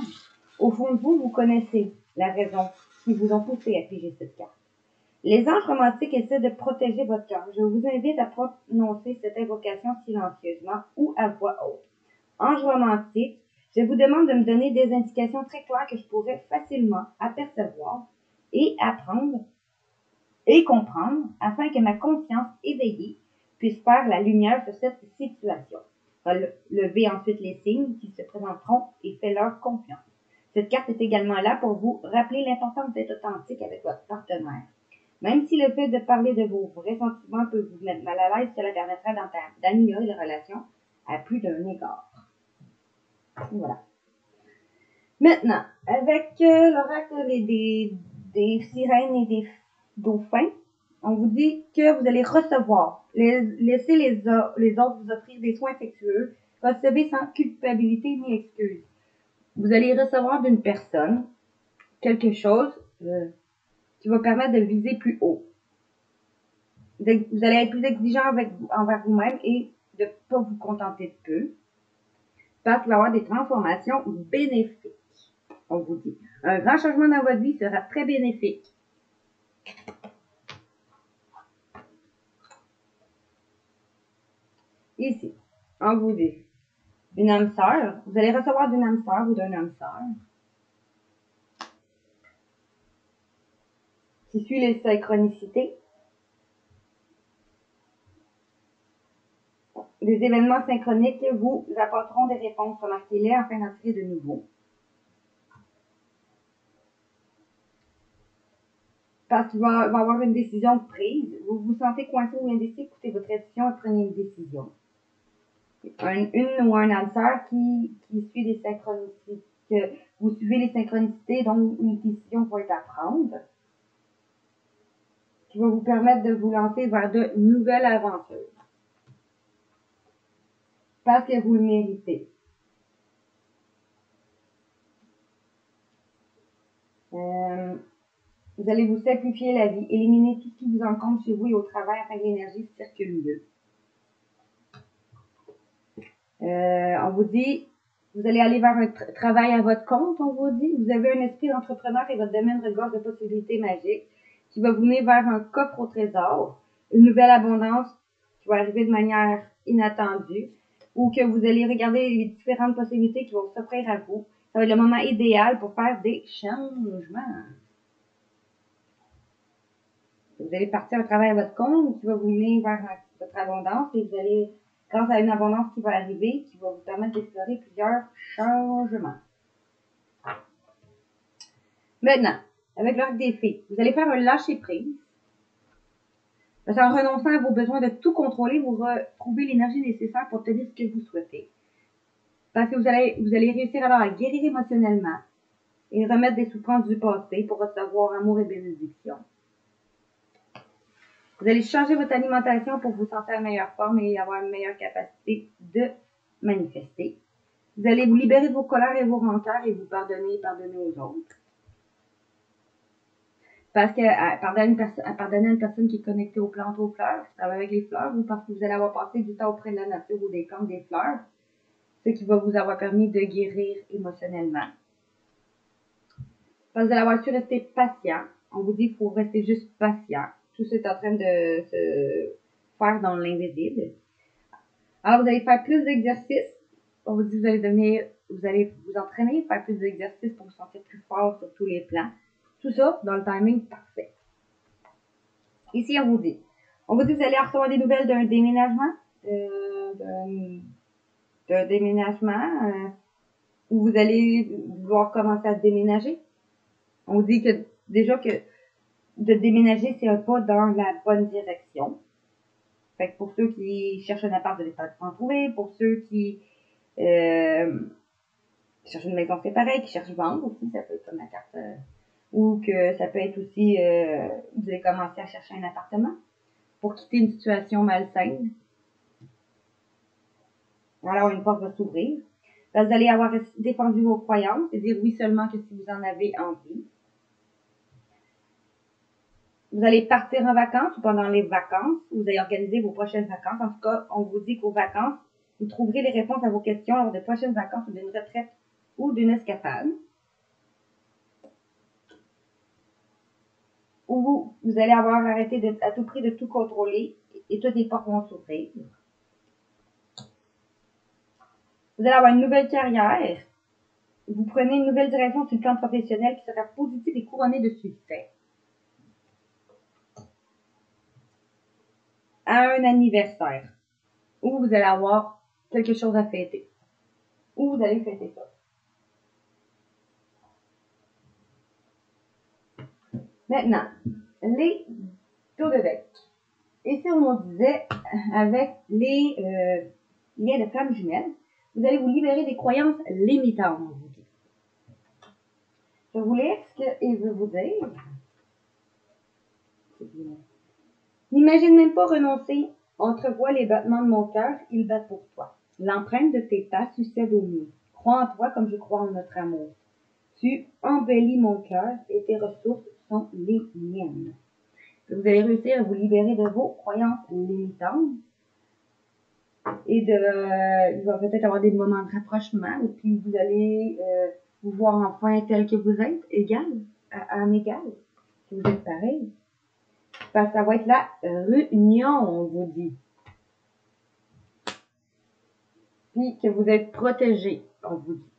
A: Au fond de vous, vous connaissez la raison qui vous a poussé à piger cette carte. Les anges romantiques essaient de protéger votre cœur. Je vous invite à prononcer cette invocation silencieusement ou à voix haute. Ange romantique, je vous demande de me donner des indications très claires que je pourrais facilement apercevoir et apprendre et comprendre afin que ma conscience éveillée puisse faire la lumière sur cette situation. Levez ensuite les signes qui se présenteront et faites leur confiance. Cette carte est également là pour vous rappeler l'importance d'être authentique avec votre partenaire. Même si le fait de parler de vos vrais sentiments peut vous mettre mal à l'aise, cela permettra d'améliorer la relation à plus d'un égard. Voilà. Maintenant, avec l'oracle des sirènes et des dauphins, on vous dit que vous allez recevoir. Laissez les autres vous offrir des soins affectueux. Recevez sans culpabilité ni excuse. Vous allez recevoir d'une personne quelque chose qui va permettre de viser plus haut. Vous allez être plus exigeant envers vous-même et de ne pas vous contenter de peu. Parce qu'il va y avoir des transformations bénéfiques. On vous dit. Un grand changement dans votre vie sera très bénéfique. Ici, on vous dit une âme sœur. Vous allez recevoir d'une âme sœur ou d'un âme sœur qui suit les synchronicités. Les événements synchroniques vous apporteront des réponses. Remarquez-les afin d'en tirer de nouveau. Parce qu'il va y avoir une décision prise. Vous vous sentez coincé ou indécis, écoutez votre intuition et prenez une décision. Une ou un âme sœur qui suit les synchronicités. Que vous suivez les synchronicités, donc une décision va être à prendre. Qui va vous permettre de vous lancer vers de nouvelles aventures. Parce que vous le méritez. Vous allez vous simplifier la vie, éliminer tout ce qui vous encombre chez vous et au travail afin que l'énergie circule mieux. On vous dit, vous allez aller vers un travail à votre compte, on vous dit. Vous avez un esprit d'entrepreneur et votre domaine regorge de possibilités magiques qui va vous mener vers un coffre au trésor, une nouvelle abondance qui va arriver de manière inattendue ou que vous allez regarder les différentes possibilités qui vont s'offrir à vous. Ça va être le moment idéal pour faire des changements. Vous allez partir un travail à votre compte qui va vous mener vers votre abondance et vous allez, grâce à une abondance qui va arriver, qui va vous permettre d'explorer plusieurs changements. Maintenant, avec l'arc des fées, vous allez faire un lâcher-prise. Parce qu'en renonçant à vos besoins de tout contrôler, vous retrouvez l'énergie nécessaire pour obtenir ce que vous souhaitez. Parce que vous allez réussir alors à guérir émotionnellement et remettre des souffrances du passé pour recevoir amour et bénédiction. Vous allez changer votre alimentation pour vous sentir en meilleure forme et avoir une meilleure capacité de manifester. Vous allez vous libérer de vos colères et vos rancœurs et vous pardonner aux autres. Parce que pardonner à une personne qui est connectée aux plantes, aux fleurs, qui travaille avec les fleurs, ou parce que vous allez avoir passé du temps auprès de la nature ou des plantes, des fleurs, ce qui va vous avoir permis de guérir émotionnellement. Parce que vous allez avoir su rester patient. On vous dit qu'il faut rester juste patient. Tout ça est en train de se faire dans l'invisible. Alors, vous allez faire plus d'exercices. On vous dit que vous allez vous entraîner, faire plus d'exercices pour vous sentir plus fort sur tous les plans. Tout ça dans le timing parfait. Ici, on vous dit que vous allez recevoir des nouvelles d'un déménagement, où vous allez vouloir commencer à déménager. On vous dit que déjà que de déménager, c'est un pas dans la bonne direction. Fait que pour ceux qui cherchent un appart, vous allez pas en trouver. Pour ceux qui cherchent une maison séparée, qui cherchent vendre aussi, ça peut être comme la carte. Ou que ça peut être aussi, vous allez commencer à chercher un appartement pour quitter une situation malsaine. Alors, une porte va s'ouvrir. Vous allez avoir défendu vos croyances et dire oui seulement que si vous en avez envie. Vous allez partir en vacances ou pendant les vacances. Vous allez organiser vos prochaines vacances. En tout cas, on vous dit qu'aux vacances, vous trouverez les réponses à vos questions lors de prochaines vacances ou d'une retraite ou d'une escapade. Ou vous allez avoir arrêté à tout prix de tout contrôler et toutes les portes vont s'ouvrir. Vous allez avoir une nouvelle carrière. Vous prenez une nouvelle direction sur le plan professionnel qui sera positive et couronnée de succès. À un anniversaire. Où vous allez avoir quelque chose à fêter. Où vous allez fêter ça. Maintenant, les tours de deck. Ici, on nous disait, avec les liens de flammes jumelles, vous allez vous libérer des croyances limitantes. Je vous lis ce qu'il veut vous dire. N'imagine même pas renoncer. Entrevois les battements de mon cœur, ils battent pour toi. L'empreinte de tes pas succède au mien. Crois en toi comme je crois en notre amour. Tu embellis mon cœur et tes ressources sont les miennes. Vous allez réussir à vous libérer de vos croyances limitantes. Et il va peut-être avoir des moments de rapprochement, et puis vous allez vous voir enfin tel que vous êtes, égal, à un égal, si vous êtes pareil. Parce que ça va être la réunion, on vous dit. Puis que vous êtes protégé, on vous dit,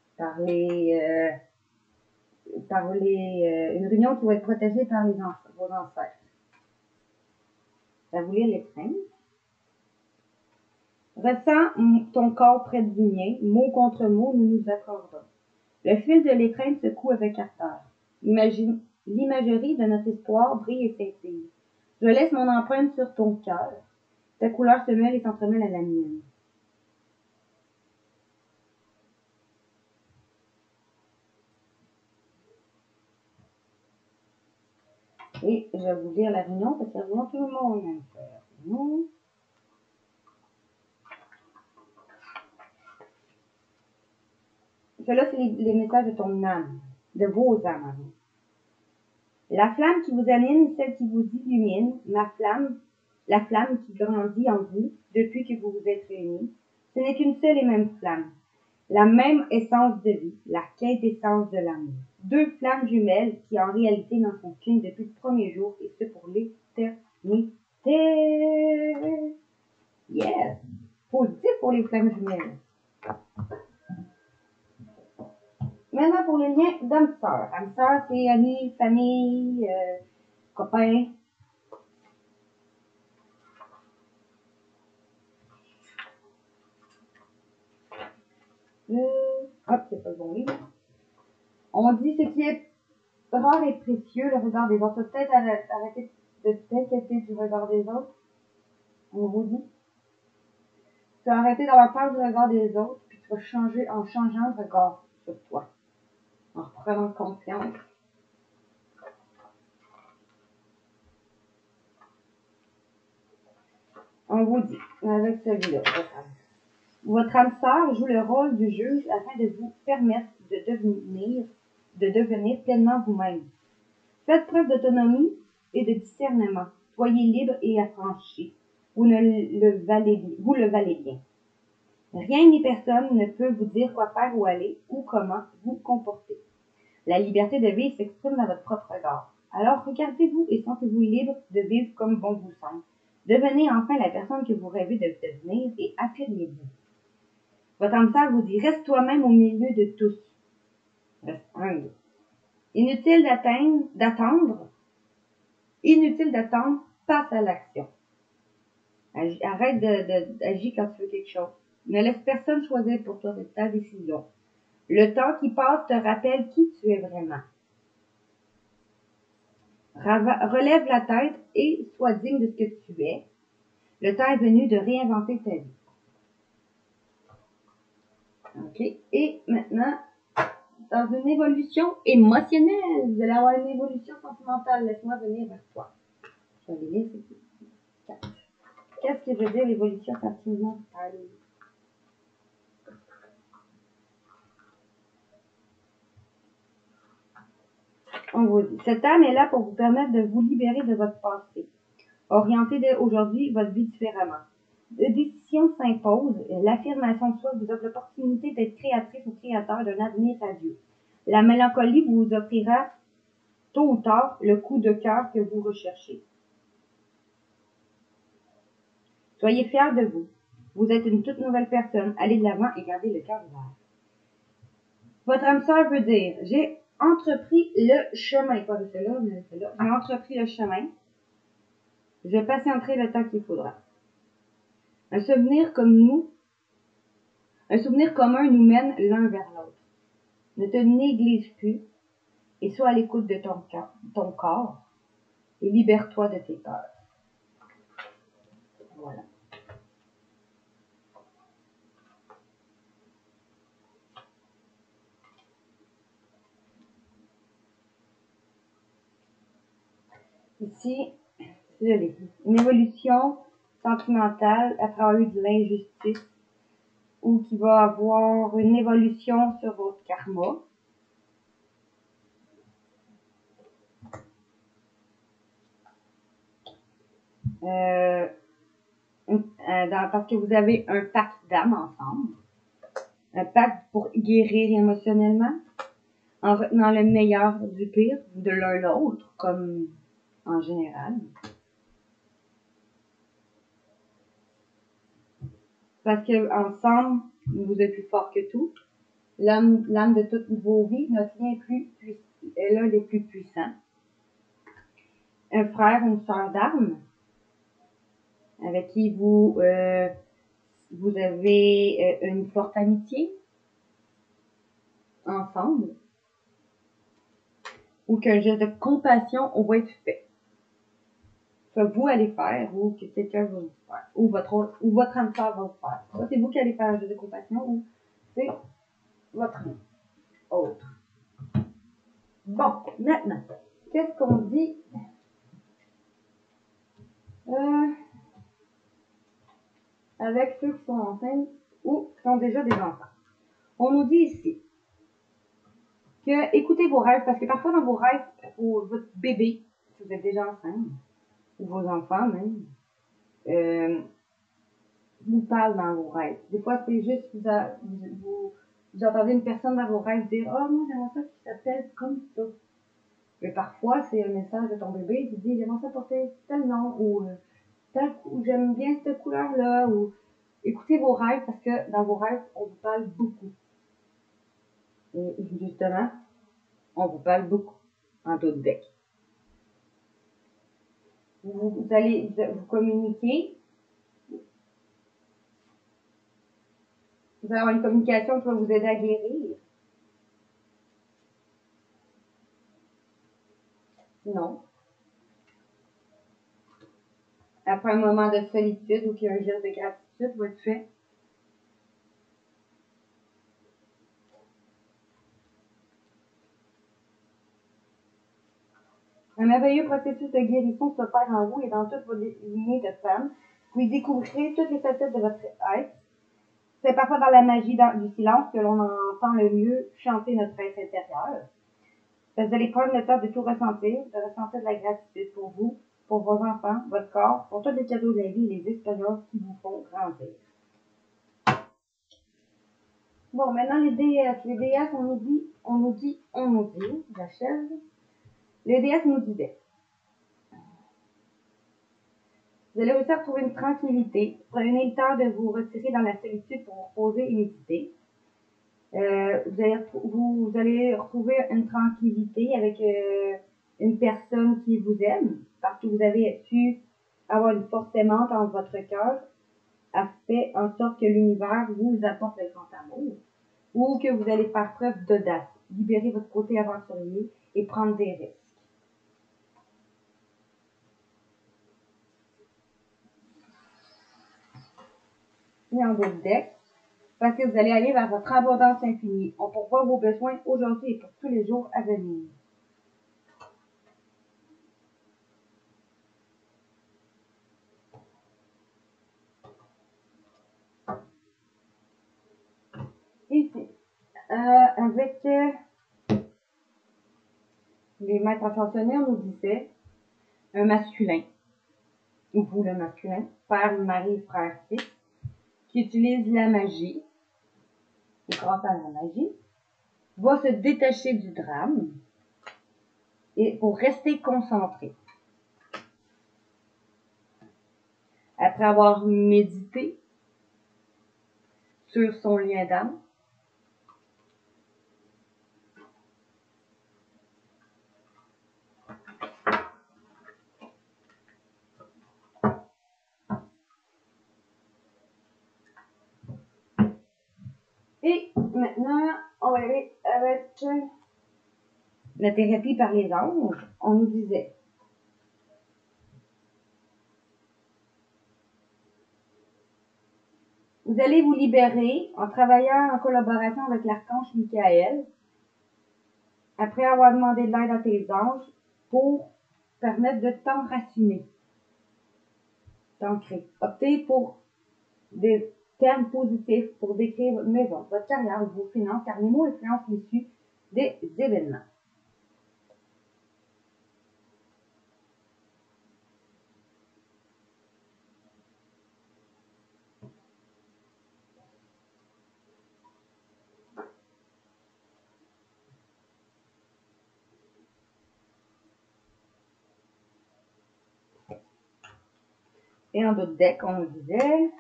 A: par une réunion qui va être protégée par vos ancêtres. Ça vous lire les princes. Ressens ton corps près du mien, mot contre mot, nous nous accordons. Le fil de l'étreinte se coud avec ardeur. L'imagerie de notre histoire brille et scintille. Je laisse mon empreinte sur ton cœur. Ta couleur se mêle et s'entremêle à la mienne. Et je vais vous lire la réunion parce que la réunion, tout le monde aime faire. Non. Cela, c'est les messages de ton âme, de vos âmes. La flamme qui vous anime, celle qui vous illumine, la flamme qui grandit en vous depuis que vous vous êtes réunis, ce n'est qu'une seule et même flamme. La même essence de vie, la quintessence de l'amour. Deux flammes jumelles qui en réalité n'en sont qu'une depuis le premier jour et ce pour l'éternité. Yes! Positif pour les flammes jumelles. Maintenant pour le lien d'âme-sœur. Âme-sœur, c'est amis, famille, copains. Hop, c'est pas le bon livre. On dit ce qui est rare et précieux, le regard des autres. Peut-être arrêter de t'inquiéter du regard des autres. On vous dit. Tu vas arrêter d'avoir peur du regard des autres, puis tu vas changer en changeant de regard sur toi. En reprenant confiance. On vous dit, avec celui-là, votre âme sœur joue le rôle du juge afin de vous permettre de devenir pleinement vous-même. Faites preuve d'autonomie et de discernement. Soyez libre et affranchi. Vous le valez bien. Rien ni personne ne peut vous dire quoi faire ou aller ou comment vous comporter. La liberté de vivre s'exprime dans votre propre regard. Alors regardez-vous et sentez-vous libre de vivre comme bon vous semble. Devenez enfin la personne que vous rêvez de devenir et affirmez-vous. Votre âme sœur vous dit, reste toi-même au milieu de tous. Reste humble. Inutile d'attendre, passe à l'action. Arrête d'agir quand tu veux quelque chose. Ne laisse personne choisir pour toi ta décision. Le temps qui passe te rappelle qui tu es vraiment. Relève la tête et sois digne de ce que tu es. Le temps est venu de réinventer ta vie. OK. Et maintenant, dans une évolution émotionnelle, vous allez avoir une évolution sentimentale. Laisse-moi venir vers toi. Je vais lire ces 4. Qu'est-ce que veut dire l'évolution sentimentale? On vous dit, cette âme est là pour vous permettre de vous libérer de votre passé. Orientez dès aujourd'hui votre vie différemment. Des décisions s'imposent. L'affirmation de soi vous offre l'opportunité d'être créatrice ou créateur d'un avenir radieux. La mélancolie vous offrira tôt ou tard le coup de cœur que vous recherchez. Soyez fiers de vous. Vous êtes une toute nouvelle personne. Allez de l'avant et gardez le cœur ouvert. Votre âme sœur veut dire, j'ai entrepris le chemin. Pas de cela, mais de cela. J'ai entrepris le chemin. Je patienterai le temps qu'il faudra. Un souvenir commun nous mène l'un vers l'autre. Ne te néglige plus et sois à l'écoute de ton corps. et libère-toi de tes peurs. Voilà. Ici, une évolution sentimentale à travers de l'injustice ou qui va avoir une évolution sur votre karma. Parce que vous avez un pacte d'âme ensemble. Un pacte pour guérir émotionnellement en retenant le meilleur du pire de l'un l'autre, comme en général. Parce que ensemble, vous êtes plus fort que tout. L'âme de toutes vos vies, notre lien est l'un des plus puissants. Un frère, une sœur d'âme, avec qui vous avez une forte amitié ensemble, ou qu'un geste de compassion va être fait. Que vous allez faire, ou que quelqu'un va vous faire, ou votre âme sœur va vous faire. Ça, c'est vous qui allez faire un geste de compassion, ou c'est votre autre. Bon, maintenant, qu'est-ce qu'on dit avec ceux qui sont enceintes ou qui ont déjà des enfants? On nous dit ici que écoutez vos rêves, parce que parfois dans vos rêves, ou votre bébé, si vous êtes déjà enceinte, ou vos enfants même, vous parlent dans vos rêves. Des fois, c'est juste vous entendez une personne dans vos rêves dire « Oh, moi, j'aimerais ça qui s'appelle comme ça. » Mais parfois, c'est un message de ton bébé qui dit « J'aimerais ça porter tel nom » ou « J'aime bien cette couleur-là » ou écoutez vos rêves parce que dans vos rêves, on vous parle beaucoup. Et justement, on vous parle beaucoup en tout deck. Vous allez vous communiquer. Vous allez avoir une communication qui va vous aider à guérir. Non. Après un moment de solitude ou qu'un geste de gratitude va être fait. Un merveilleux processus de guérison s'opère en vous et dans toute votre lignée de femmes. Vous découvrirez toutes les facettes de votre être. C'est parfois dans la magie du silence que l'on entend le mieux chanter notre être intérieur. Vous allez prendre le temps de tout ressentir, de ressentir de la gratitude pour vous, pour vos enfants, votre corps, pour tous les cadeaux de la vie et les expériences qui vous font grandir. Bon, maintenant les déesses. Les déesses, on nous dit, j'achève. Les déesses nous disaient, vous allez réussir à trouver une tranquillité. Prenez le temps de vous retirer dans la solitude pour vous poser et méditer. Vous allez retrouver une tranquillité avec une personne qui vous aime, parce que vous avez su avoir une force aimante en votre cœur, a fait en sorte que l'univers vous apporte le grand amour, ou que vous allez faire preuve d'audace, libérer votre côté aventurier et prendre des risques. Et en d'autres decks, parce que vous allez aller vers votre abondance infinie. On pourvoit vos besoins aujourd'hui et pour tous les jours à venir. Ici, avec les maîtres ascensionnés, on nous disait un masculin, ou vous le masculin, père, mari, frère, fils, qui utilise la magie, et grâce à la magie, va se détacher du drame et pour rester concentré. Après avoir médité sur son lien d'âme, et maintenant, on va aller avec la thérapie par les anges. On nous disait Vous allez vous libérer en travaillant en collaboration avec l'archange Michael, après avoir demandé de l'aide à tes anges, pour permettre de t'enraciner, t'ancrer. Optez pour des termes positifs pour décrire votre maison, votre carrière ou vos finances, car les mots influencent l'issue des événements. Et en d'autres decks, on nous disait,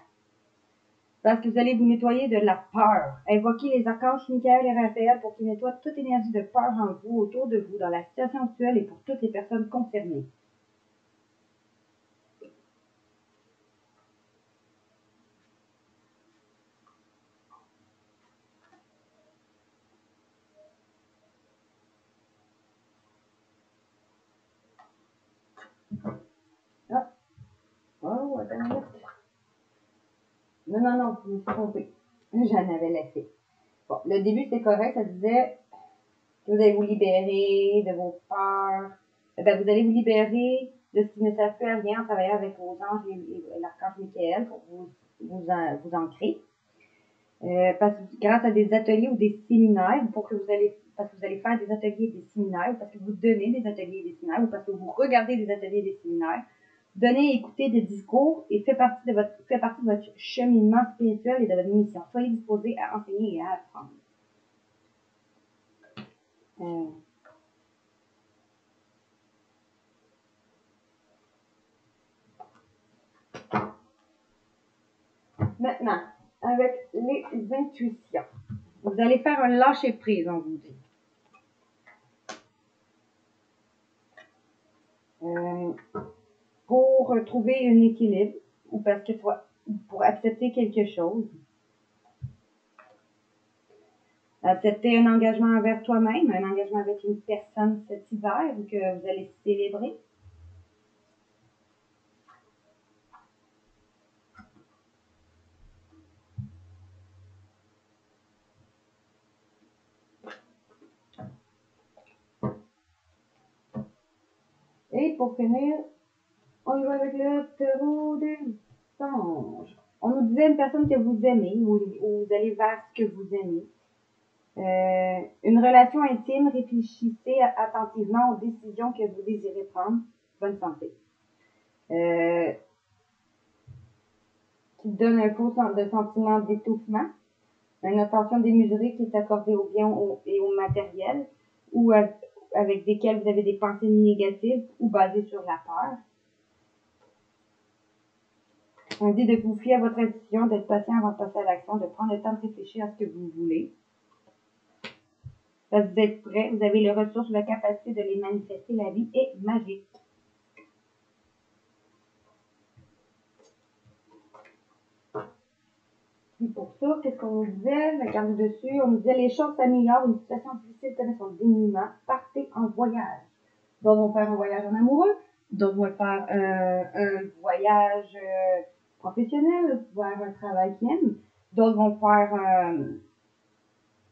A: parce que vous allez vous nettoyer de la peur. Invoquez les archanges Michael et Raphaël pour qu'ils nettoient toute énergie de peur en vous, autour de vous, dans la situation actuelle et pour toutes les personnes concernées. Ah, oh, attends une minute. Non, je me suis trompée. J'en avais laissé. Bon, le début, c'est correct, ça disait que vous allez vous libérer de vos peurs. Ben, vous allez vous libérer de ce qui ne sert plus à rien en travaillant avec vos anges et l'archange Michael pour vous ancrer. Parce que grâce à des ateliers ou des séminaires, parce que vous allez faire des ateliers et des séminaires, ou parce que vous donnez des ateliers et des séminaires, ou parce que vous regardez des ateliers et des séminaires, donnez et écoutez des discours et fait partie de votre cheminement spirituel et de votre mission. Soyez disposés à enseigner et à apprendre. Maintenant, avec les intuitions, vous allez faire un lâcher-prise, on vous dit. Pour trouver un équilibre ou parce que pour accepter quelque chose. Accepter un engagement envers toi-même, un engagement avec une personne cet hiver que vous allez célébrer. Et pour finir, on y va avec le tarot des anges. On nous disait une personne que vous aimez ou vous allez vers ce que vous aimez. Une relation intime, réfléchissez attentivement aux décisions que vous désirez prendre. Bonne santé. Qui donne un faux de sentiment d'étouffement. Une attention démesurée qui est accordée aux biens et au matériel ou avec desquels vous avez des pensées négatives ou basées sur la peur. On dit de vous fier à votre intuition, d'être patient avant de passer à l'action, de prendre le temps de réfléchir à ce que vous voulez. Parce que vous êtes prêt, vous avez les ressources, la capacité de les manifester, la vie est magique. Puis pour ça, qu'est-ce qu'on nous disait? Regardez dessus, on nous disait les choses s'améliorent, une situation difficile connaît son dénouement, partez en voyage. D'autres vont faire un voyage en amoureux, d'autres vont faire un voyage professionnel, vers un travail qu'ils aiment, d'autres vont faire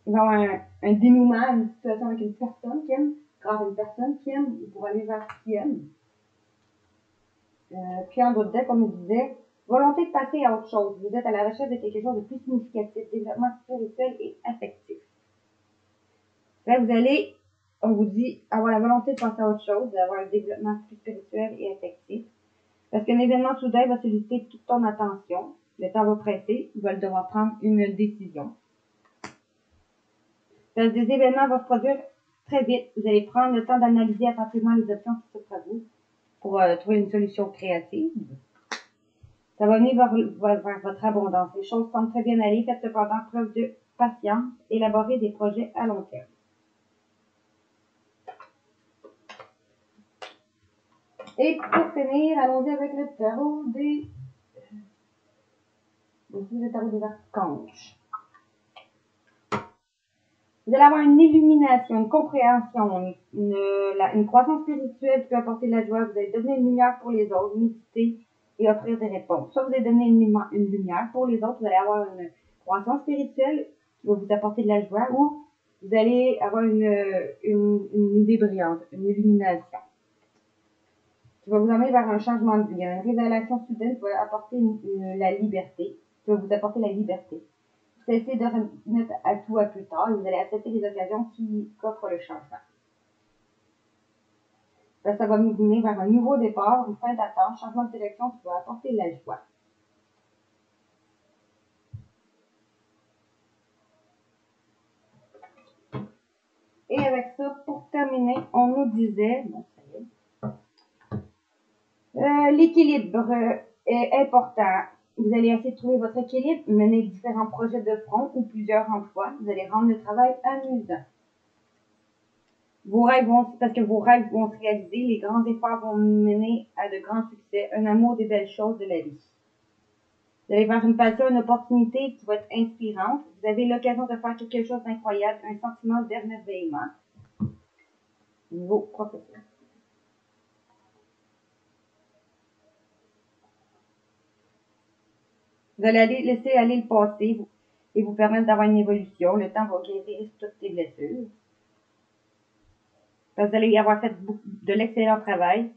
A: un dénouement, une situation avec une personne qu'ils aiment, grâce à une personne qu'ils aiment, pour aller vers ce qu'ils aiment. Puis en d'autres decks, on nous disait volonté de passer à autre chose. Vous êtes à la recherche de quelque chose de plus significatif, développement spirituel et affectif. Là, on vous dit avoir la volonté de passer à autre chose, d'avoir un développement plus spirituel et affectif. Parce qu'un événement soudain va solliciter toute ton attention. Le temps va presser, tu vas devoir prendre une décision. Parce que des événements vont se produire très vite. Vous allez prendre le temps d'analyser attentivement les options qui s'offrent à vous pour trouver une solution créative. Ça va venir vers votre abondance. Les choses semblent très bien aller. Faites cependant preuve de patience. Élaborez des projets à long terme. Et pour finir, allons-y avec le tarot des archanges. Vous allez avoir une illumination, une compréhension, une croissance spirituelle qui peut apporter de la joie. Vous allez devenir une lumière pour les autres. Méditez et offrir des réponses. Soit vous allez donner une lumière, pour les autres, vous allez avoir une croissance spirituelle qui va vous apporter de la joie, ou vous allez avoir une idée brillante, une illumination qui va vous emmener vers un changement de vie. Une révélation soudaine qui va apporter la liberté, qui va vous apporter la liberté. Vous cessez de remettre à tout à plus tard et vous allez accepter les occasions qui offrent le changement. Ça va nous mener vers un nouveau départ, une fin d'attente, changement de direction qui va apporter de la joie. Et avec ça, pour terminer, on nous disait, l'équilibre est important. Vous allez essayer de trouver votre équilibre, mener différents projets de front ou plusieurs emplois. Vous allez rendre le travail amusant. Parce que vos rêves vont se réaliser, les grands efforts vont mener à de grands succès, un amour des belles choses de la vie. Vous allez faire une passion, une opportunité qui va être inspirante. Vous avez l'occasion de faire quelque chose d'incroyable, un sentiment d'émerveillement. Niveau professionnel. Vous allez laisser aller le passé et vous permettre d'avoir une évolution. Le temps va guérir toutes tes blessures. Vous allez avoir fait de l'excellent travail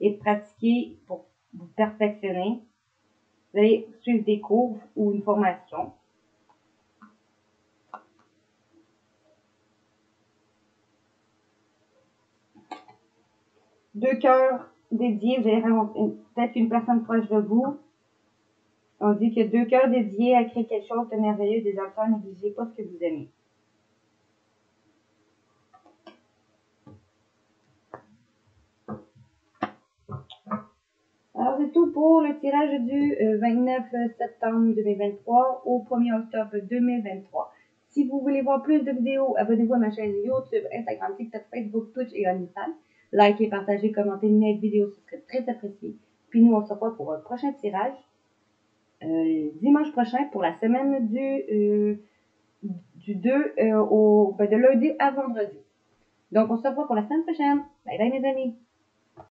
A: et pratiquer pour vous perfectionner. Vous allez suivre des cours ou une formation. Deux cœurs dédiés, vous allez rencontrer peut-être une personne proche de vous. On dit que deux cœurs dédiés à créer quelque chose de merveilleux, des enfants, négligez pas ce que vous aimez. Alors, c'est tout pour le tirage du 29 septembre 2023 au 1er octobre 2023. Si vous voulez voir plus de vidéos, abonnez-vous à ma chaîne YouTube, Instagram, TikTok, Facebook, Twitch et OnlyFans. Likez, partagez, commentez mes vidéos, ce serait très apprécié. Puis nous, on se revoit pour un prochain tirage dimanche prochain pour la semaine du 2 de lundi à vendredi. Donc, on se revoit pour la semaine prochaine. Bye bye mes amis!